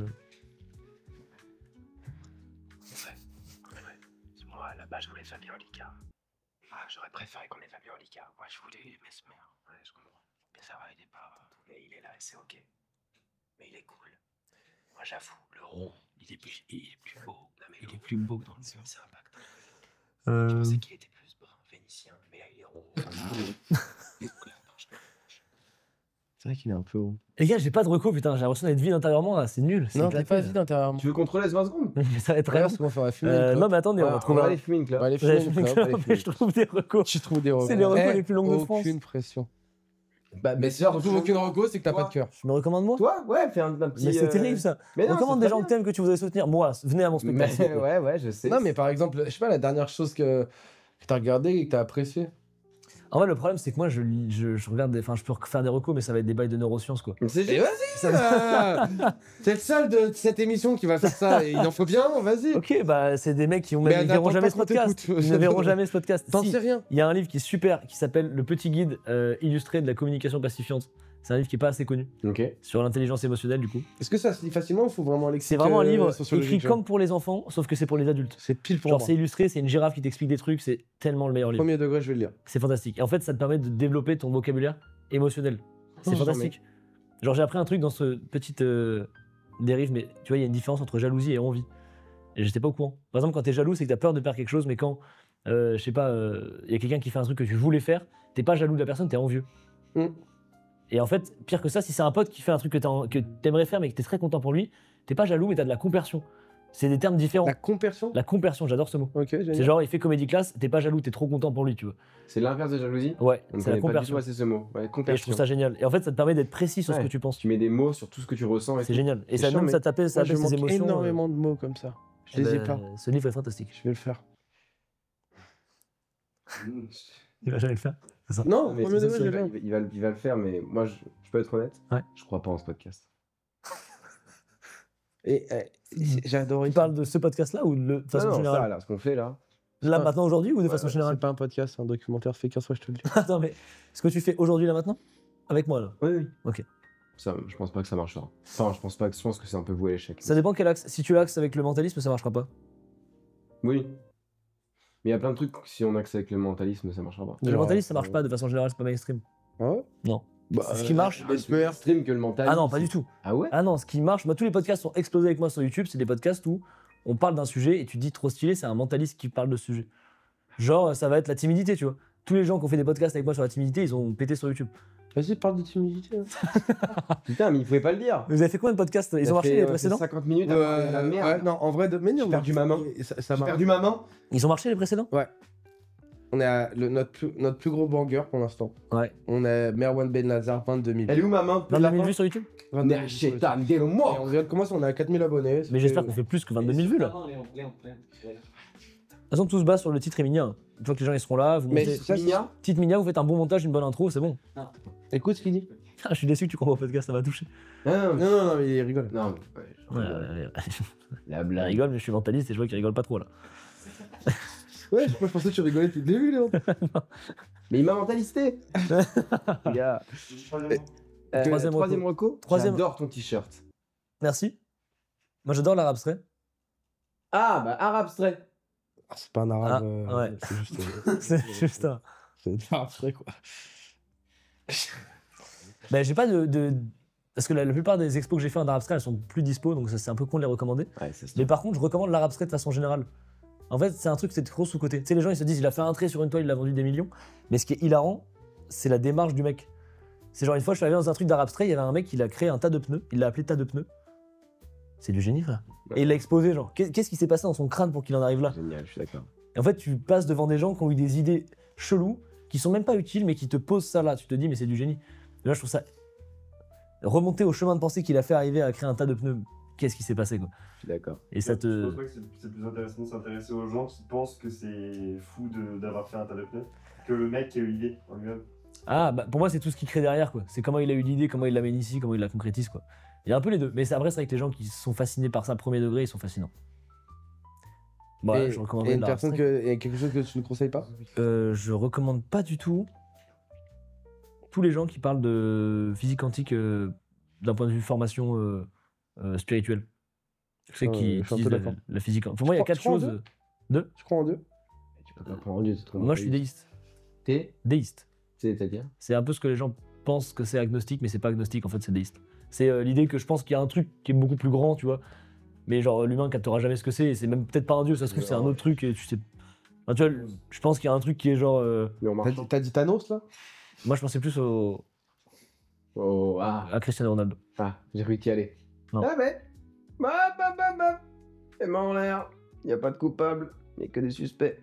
Moi, là-bas, je voulais Fabien Olicard. Ah, j'aurais préféré qu'on ait Fabien Olicard. Moi, je voulais Mesmer. Ouais, je comprends. Mais ça va, il est pas. Il est là et c'est ok. Mais il est cool. Moi, j'avoue, le rond, il est plus beau. Non, mais il est plus beau que dans le film, c'est un pacte. Je pensais qu'il était plus brun, vénitien, mais là, il est rond. C'est vrai qu'il est un peu haut. Les gars, j'ai pas de reco, putain, j'ai l'impression d'être vide intérieurement là, c'est nul. c'est Non, t'es éclaté, pas là. vide intérieurement. Tu veux qu'on te laisse 20 secondes? Mais ça va être très Regarde long. ce qu'on va faire, on va fumer une Non, clope. mais attendez, on va trouver On va un. aller fumer une clope. On va aller J'avais fumer fait une une clope, clope, allez, mais je trouve des recos. Tu trouves des recos. C'est les recos Eh, les plus longues de France. Aucune pression. Bah, mais Si tu trouves aucune reco, c'est que t'as Toi. pas de cœur. Je me recommande moi. Toi, ouais, fais un petit. Mais c'est terrible ça. Mais non, Recommande c'est des très gens bien. que t'aimes que tu voudrais soutenir. Moi, venez à mon Mais, spectacle. ouais, je sais. Non, mais par exemple, je sais pas, la dernière chose que t'as regardé et que t'as apprécié. En vrai, le problème, c'est que moi, je regarde des. Enfin, je peux faire des recos, mais ça va être des bails de neurosciences, quoi. Mais c'est Et vas-y T'es le seul de cette émission qui va faire ça, et il en faut bien, vas-y. Ok, bah, c'est des mecs qui Mais ne verront n'attends jamais pas ce qu'on podcast. t'écoute. Ils ne verront jamais ce podcast. T'en Si, sais rien. il y a un livre qui est super, qui s'appelle Le Petit Guide illustré de la communication pacifiante. C'est un livre qui est pas assez connu, Ok. sur l'intelligence émotionnelle, du coup. Est-ce que ça se lit facilement ou faut vraiment aller C'est vraiment un livre écrit comme pour les enfants, sauf que c'est pour les adultes. C'est pile pour Genre, moi. c'est illustré, c'est une girafe qui t'explique des trucs, c'est tellement le meilleur livre. Premier degré, je vais le lire. C'est fantastique. Et en fait, ça te permet de développer ton vocabulaire émotionnel. C'est Oh, fantastique. Genre, j'ai appris un truc dans ce petite dérive, mais tu vois, il y a une différence entre jalousie et envie. Et j'étais pas au courant. Par exemple, quand t'es jaloux, c'est que t'as peur de perdre quelque chose, mais quand, je sais pas, il y a quelqu'un qui fait un truc que tu voulais faire, t'es pas jaloux de la personne, t'es envieux. Mm. Et en fait, pire que ça, si c'est un pote qui fait un truc que t'aimerais faire, mais que t'es très content pour lui, t'es pas jaloux, mais t'as de la compersion. C'est des termes différents. La compersion. La compersion, j'adore ce mot. Ok, génial. C'est genre, il fait comédie classe, t'es pas jaloux, t'es trop content pour lui, tu vois. C'est l'inverse de jalousie. Ouais, On ne c'est la connaît pas du compersion. tout assez ce mot. Ouais, Et je compersion. trouve ça génial. Et en fait, ça te permet d'être précis sur ce Ouais. que tu penses. Tu mets des mots sur tout ce que tu ressens. Et C'est tout. génial. Et C'est ça, chiant, même mais ça t'appelle Moi, je tes manque émotions. énormément de mots comme ça. Je les ai pas. Ce livre est fantastique. Je vais le faire. Il va jamais le faire. Non, Mais premier c'est degré, ça, je vais le faire. il va le faire, mais moi, je peux être honnête. Ouais. Je crois pas en ce podcast. Et j'ai adoré. Tu parles de ce podcast-là ou de façon Non, générale ça, là, ce qu'on fait là. Là, pas- maintenant, aujourd'hui ou de façon générale C'est pas un podcast, c'est un documentaire. Fais 15 fois, je te le dis. Attends, mais ce que tu fais aujourd'hui, là, maintenant Avec moi, là. Oui. Ok. Ça, je pense pas que ça marchera. Enfin, je pense que c'est un peu voué à l'échec. Ça dépend quel axe. Si tu l'axes avec le mentalisme, ça marchera pas. Oui. Mais il y a plein de trucs, si on axe avec le mentalisme, ça marchera pas. Le Genre, mentalisme, ça marche pas de façon générale, c'est pas mainstream. Ah ouais Non. Bah, Ce qui marche. C'est plus stream que le mentalisme. Ah non, pas du tout. Ah ouais? Ah non, ce qui marche, moi, tous les podcasts sont explosés avec moi sur YouTube, c'est des podcasts où on parle d'un sujet et tu te dis trop stylé, c'est un mentaliste qui parle de ce sujet. Genre, ça va être la timidité, tu vois. Tous les gens qui ont fait des podcasts avec moi sur la timidité, ils ont pété sur YouTube. Vas-y, parle de timidité. Putain, mais il pouvait pas le dire. Vous avez fait combien de podcasts? Ils ont marché les précédents? 50 minutes à parler de la merde. Ouais, non, en vrai, mais non. J'ai perdu ma main. Ça J'ai marche. perdu ma main. Ils ont marché les précédents? On est à notre plus gros banger pour l'instant. Ouais. On est Merwan Ben Lazar, 22 000. Elle est où ma main? 22 000 vues sur YouTube? 22 000 Mais sur YouTube. chétan, dis-le Et moi. on vient de commencer, on est à 4000 abonnés. Mais j'espère qu'on fait plus que 22 000 vues là. De toute façon, tout se base sur le titre Eminia. Une fois que les gens ils seront là, vous Mais montez. ça, Mia. Petite Minia, vous faites un bon montage, une bonne intro, c'est bon. écoute ce qu'il dit. Ah, je suis déçu que tu crois pas au podcast, ça m'a touché. Ah, Non, mais il rigole. non, mais Ouais, la Il blague. rigole, mais je suis mentaliste et je vois qu'il rigole pas trop là. Ouais, moi je pensais que tu rigolais depuis le début, Léon. Mais il m'a mentalisté. Gars. Troisième reco. Troisième- J'adore ton t-shirt. Merci. Moi j'adore l'art abstrait. Ah, bah, arabe abstrait. Ah, c'est pas un arabe. Ah, ouais. C'est juste. C'est juste ça. C'est un arabe frais, quoi. Bah, j'ai pas Parce que la plupart des expos que j'ai fait en art abstrait, elles sont plus dispo, donc ça, c'est un peu con de les recommander. Ouais, c'est ça. Mais par contre, je recommande l'art abstrait de façon générale. En fait, c'est un truc, c'est trop sous-côté. Tu sais, les gens, ils se disent, il a fait un trait sur une toile, il a vendu des millions. Mais ce qui est hilarant, c'est la démarche du mec. C'est genre, une fois, je suis arrivé dans un truc d'art abstrait, il y avait un mec, il a créé un tas de pneus, il l'a appelé tas de pneus. C'est du génie, frère. Ouais. Et il l'a exposé, genre, qu'est-ce qui s'est passé dans son crâne pour qu'il en arrive là? Génial, je suis d'accord. Et en fait, tu passes devant des gens qui ont eu des idées cheloues, qui sont même pas utiles, mais qui te posent ça là. Tu te dis, mais c'est du génie. Et là, je trouve ça. Remonter au chemin de pensée qu'il a fait arriver à créer un tas de pneus, qu'est-ce qui s'est passé, quoi? Je suis d'accord. Et ça Je te. pense pas que c'est plus intéressant de s'intéresser aux gens qui pensent que c'est fou d'avoir fait un tas de pneus que le mec qui a eu l'idée en lui-même. Ah, bah pour moi, c'est tout ce qu'il crée derrière, quoi. C'est comment il a eu l'idée, comment il l'amène ici, comment il la concrétise, quoi. Il y a un peu les deux. Mais après, c'est vrai que les gens qui sont fascinés par ça premier degré, ils sont fascinants. Bon, Et- je recommande et une personne et quelque chose que tu ne conseilles pas. Je recommande pas du tout tous les gens qui parlent de physique quantique d'un point de vue formation spirituelle. Je sais Ouais, qui je suis un utilisent peu d'accord. la physique. Pour moi, il y a Tu quatre crois en choses. Dieu Deux. Tu crois en Dieu? Tu peux pas prendre en Dieu, c'est trop Moi, je suis déiste. T'es Déiste. C'est-à-dire C'est un peu ce que les gens pensent que c'est agnostique, mais c'est pas agnostique, en fait, c'est déiste. C'est l'idée que je pense qu'il y a un truc qui est beaucoup plus grand, tu vois. Mais genre, l'humain captera jamais ce que c'est, et c'est même peut-être pas un dieu, ça se trouve, c'est un autre truc, et tu sais. Enfin, tu vois, je pense qu'il y a un truc qui est genre. Mais on T'as marche. dit- T'as dit Thanos là? Moi, je pensais plus Oh, ah. à Cristiano Ronaldo. Ah, j'ai cru y aller. Non. Ah, mais. Les mains en l'air. Y a pas de coupable. Y a que des suspects.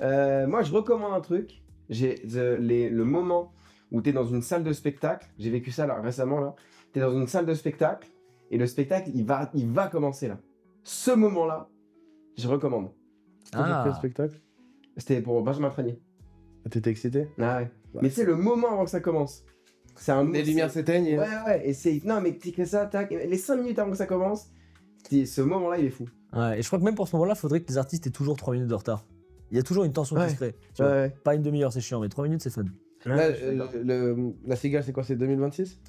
Moi, je recommande un truc. J'ai le moment où t'es dans une salle de spectacle. J'ai vécu ça là, récemment là. T'es dans une salle de spectacle et le spectacle il va commencer là. Ce moment-là, je recommande. T'as fait le spectacle? C'était pour Benjamin Tranier. T'étais excité? Ah ouais. Mais c'est le moment avant que ça commence. C'est un Les lumières s'éteignent et. Ouais, et c'est. Non, mais tu fais ça, tac. Les 5 minutes avant que ça commence, ce moment-là, il est fou. Ouais, et je crois que même pour ce moment-là, il faudrait que les artistes aient toujours 3 minutes de retard. Il y a toujours une tension qui Ouais. se crée. Tu vois. Ouais. Pas une demi-heure, c'est chiant, mais 3 minutes, c'est fun. Là, la cigale, c'est quoi? C'est 2026?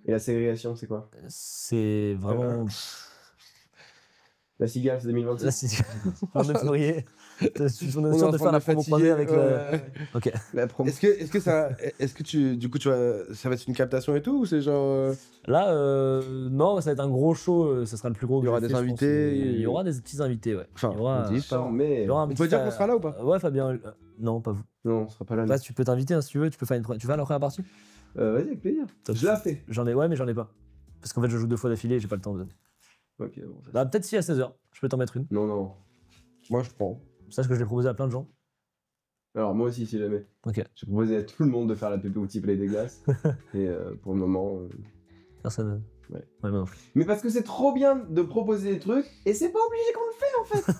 Et la ségrégation, c'est quoi? C'est vraiment. La cigale, c'est 2026. Là, c'est. 29 février. Je suis On est sûr en de train faire la de promo fatiguer, 3D avec le. ouais. Ok. La promo. Est-ce que tu, du coup, ça va être une captation et tout ou c'est genre Là, non, ça va être un gros show. Ça sera le plus gros. Il y aura que j'ai des fait, je pense. invités, Il y aura des petits invités, ouais. Enfin, il y aura, on dit pas. Mais. il y aura un On petit peut dire qu'on sera là ou pas? Ouais, Fabien. Non, pas vous. Non, on sera pas là. Là, tu peux t'inviter hein, si tu veux. Tu peux faire tu vas à la première partie? Vas-y, avec plaisir. Top. Je la fais. J'en ai, ouais, mais j'en ai pas. Parce qu'en fait, je joue 2 fois d'affilée et j'ai pas le temps de. Ok, bon. Bah, peut-être si à 16h. Je peux t'en mettre une. Non. Moi, je prends. Sache que je l'ai proposé à plein de gens. Alors, moi aussi, si jamais. Ok. J'ai proposé à tout le monde de faire la pépé au type des glaces. Et pour le moment. Personne. Ouais. Ouais, non. Mais parce que c'est trop bien de proposer des trucs et c'est pas obligé qu'on le fait en fait.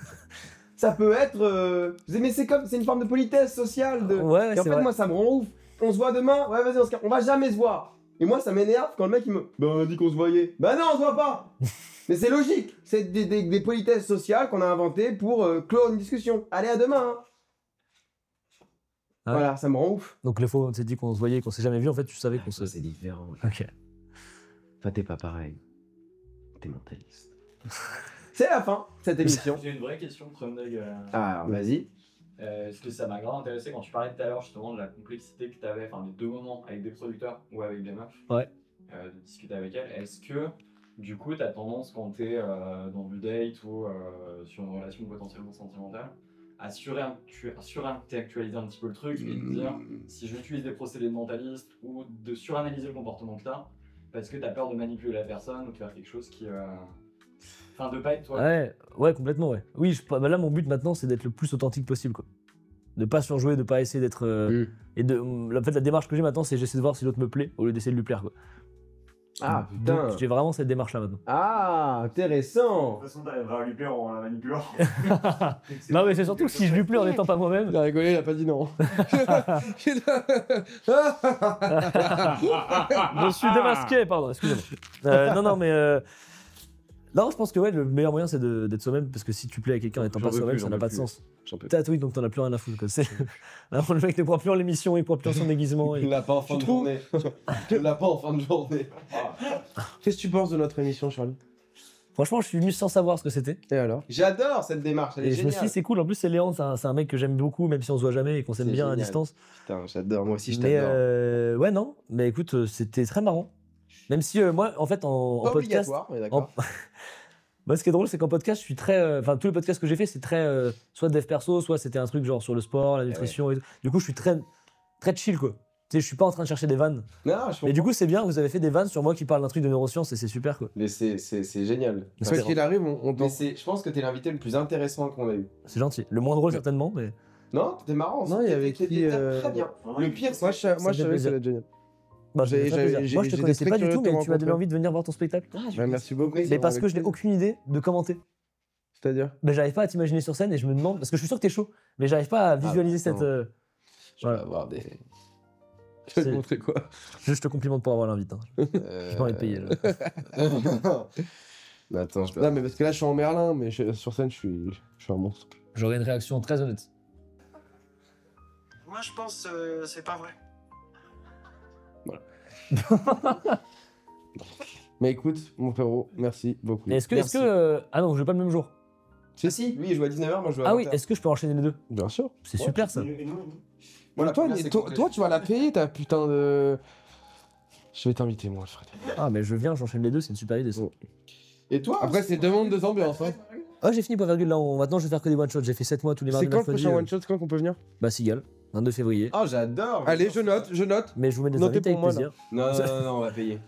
Ça peut être. Mais c'est une forme de politesse sociale. Ouais, Et en c'est fait, vrai. moi, ça me rend ouf. On se voit demain. Ouais, vas-y, on va jamais se voir. Et moi, ça m'énerve quand le mec il me. Bah, on a dit qu'on se voyait. Bah, non, on se voit pas. Mais c'est logique. C'est des politesses sociales qu'on a inventées pour clore une discussion. Allez, à demain. Hein. Ah. Voilà, ça me rend ouf. Donc les fois où on s'est dit qu'on se voyait, qu'on s'est jamais vu, en fait, tu savais qu'on se. C'est différent. Ok. Enfin, t'es pas pareil. T'es mentaliste. C'est la fin de cette émission. J'ai une vraie question, Trumdog. Alors, vas-y. Est-ce que ça m'a grave intéressé quand tu parlais tout à l'heure justement de la complexité que tu avais, enfin les deux moments avec des producteurs ou avec des meufs, Ouais. de discuter avec elles. Est-ce que du coup tu as tendance quand tu es dans du date ou sur une relation potentiellement sentimentale à surintellectualiser un petit peu le truc et de dire si j'utilise des procédés de mentaliste ou de suranalyser le comportement que t'as parce que t'as peur de manipuler la personne ou de faire quelque chose qui. Enfin, de pas être toi. Ouais, complètement, ouais. Oui, bah là, mon but maintenant, c'est d'être le plus authentique possible, quoi. De pas surjouer, de pas essayer d'être. Et en fait, la démarche que j'ai maintenant, c'est j'essaie de voir si l'autre me plaît au lieu d'essayer de lui plaire, quoi. Ah putain. Donc, j'ai vraiment cette démarche-là maintenant. Ah, intéressant. De toute façon, t'arriveras à lui plaire en la manipulant. Non, mais c'est surtout que si je lui plais en étant pas moi-même. Il a rigolé, il a pas dit non. Je suis démasqué, pardon, excusez-moi. Non, mais. Non, je pense que ouais, le meilleur moyen c'est d'être soi-même parce que si tu plais à quelqu'un en étant J'en pas peux soi-même, plus, ça j'en n'a peux pas de plus. sens. J'en peux T'as oui, donc t'en as plus rien à foutre. Quoi. Vraiment, le mec ne croit plus en l'émission, il croit plus en son déguisement. Il l'a pas en fin de journée. Il l'a pas en fin de journée. Qu'est-ce que tu penses de notre émission, Charlie? Franchement, je suis venu sans savoir ce que c'était. Et alors? J'adore cette démarche, elle est Et je me géniale. suis dit, c'est cool. En plus, c'est Léon, c'est un mec que j'aime beaucoup, même si on se voit jamais et qu'on s'aime C'est bien à génial. distance. Putain, j'adore, moi aussi je Mais t'adore. ouais, non. Mais écoute, c'était très marrant. Même si moi, en fait, en Pas podcast. obligatoire, mais d'accord. Moi, ce qui est drôle, c'est qu'en podcast, je suis très. Enfin, tous les podcasts que j'ai fait, c'est très. Soit dev perso, soit c'était un truc genre sur le sport, la nutrition et tout. Du coup, je suis très chill, quoi. Tu sais, je suis pas en train de chercher des vannes. Non, je Et du coup, c'est bien, vous avez fait des vannes sur moi qui parlent d'un truc de neurosciences et c'est super, quoi. Mais c'est génial. Quoi qu'il arrive, on Mais je pense que t'es l'invité le plus intéressant qu'on a eu. C'est gentil. Le moins drôle, certainement, mais. Non, t'es marrant. Non, il y avait qui, Très bien. Le pire, Moi, c'est je savais que ça allait être génial. Bah, J'ai- ça fait plaisir. j'ai- Moi, je te j'étais connaissais très pas du curieux tout, de te mais tu m'as donné rencontrer. envie de venir voir ton spectacle. Ouais, merci beaucoup. Mais parce que je n'ai aucune idée de commenter. C'est-à-dire? Ben, j'arrive pas à t'imaginer sur scène et je me demande, parce que je suis sûr que t'es chaud, mais j'arrive pas à visualiser putain. cette. Je vais Voilà. avoir des. Je vais te C'est- montrer quoi? Je te complimente pour avoir l'invite. Hein. J'ai pas envie de payer. Là. Mais attends, je peux. Non, mais parce que là, je suis en Merlin, mais sur scène, je suis un monstre. J'aurais une réaction très honnête. Moi, je pense c'est pas vrai. Mais écoute, mon frérot, merci beaucoup. Et est-ce que. Merci. Ah non, je joue pas le même jour. Ah si, lui il joue à 19h, moi je joue à 20h. Ah oui, est-ce que je peux enchaîner les deux? Bien sûr. C'est super ça. Et nous, Voilà, toi, là, c'est toi, complet. toi, tu vas la payer, ta putain de. Je vais t'inviter, moi, Alfred. Ah, mais je viens, j'enchaîne les deux, c'est une super idée ça. Oh. Et toi Après, c'est deux mondes, deux ambiances. Hein. Ah, j'ai fini pour virgule là. Maintenant, je vais faire que des one-shots. J'ai fait 7 mois tous les mardis, C'est quand le mercredis. prochain one-shot? C'est quand qu'on peut venir? Bah, Sigal, 22 février. Oh, j'adore. Allez, je note. Mais je vous mets des Notez invités pour avec moi, là. plaisir. Non, on va payer.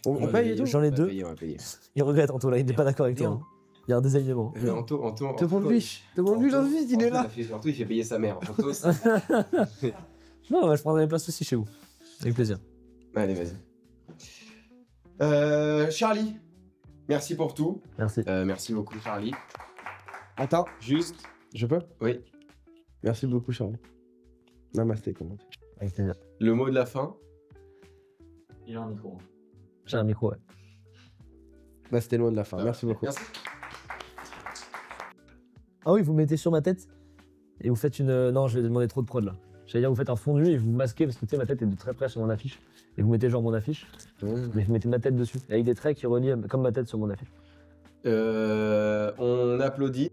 On paye et tout? J'en ai On va deux. payer, on va payer. Il regrette Anto là, il n'est pas d'accord avec toi. hein. Il y a un désalignement. Anto. Demande-lui l'envie, il est là. Anto, il fait payer sa mère. Anto, c'est- Non, bah, je prendrai les places aussi chez vous. Avec plaisir. Allez, vas-y. Charlie, merci pour tout. Merci. Merci beaucoup, Charlie. Attends, Juste, je peux? oui, Merci beaucoup, Charlie. Namasté, comment on dit? Avec plaisir. le mot de la fin. Il a un micro. hein. J'ai un micro, ouais. Là, c'était le mot de la fin. Merci beaucoup. Merci. Ah oui, vous mettez sur ma tête et vous faites une. Non, je vais demander trop de prod là. J'allais dire, vous faites un fondu et vous masquez parce que tu sais, ma tête est de très près sur mon affiche. Et vous mettez genre mon affiche, mais vous mettez ma tête dessus. Avec des traits qui relient comme ma tête sur mon affiche. On applaudit.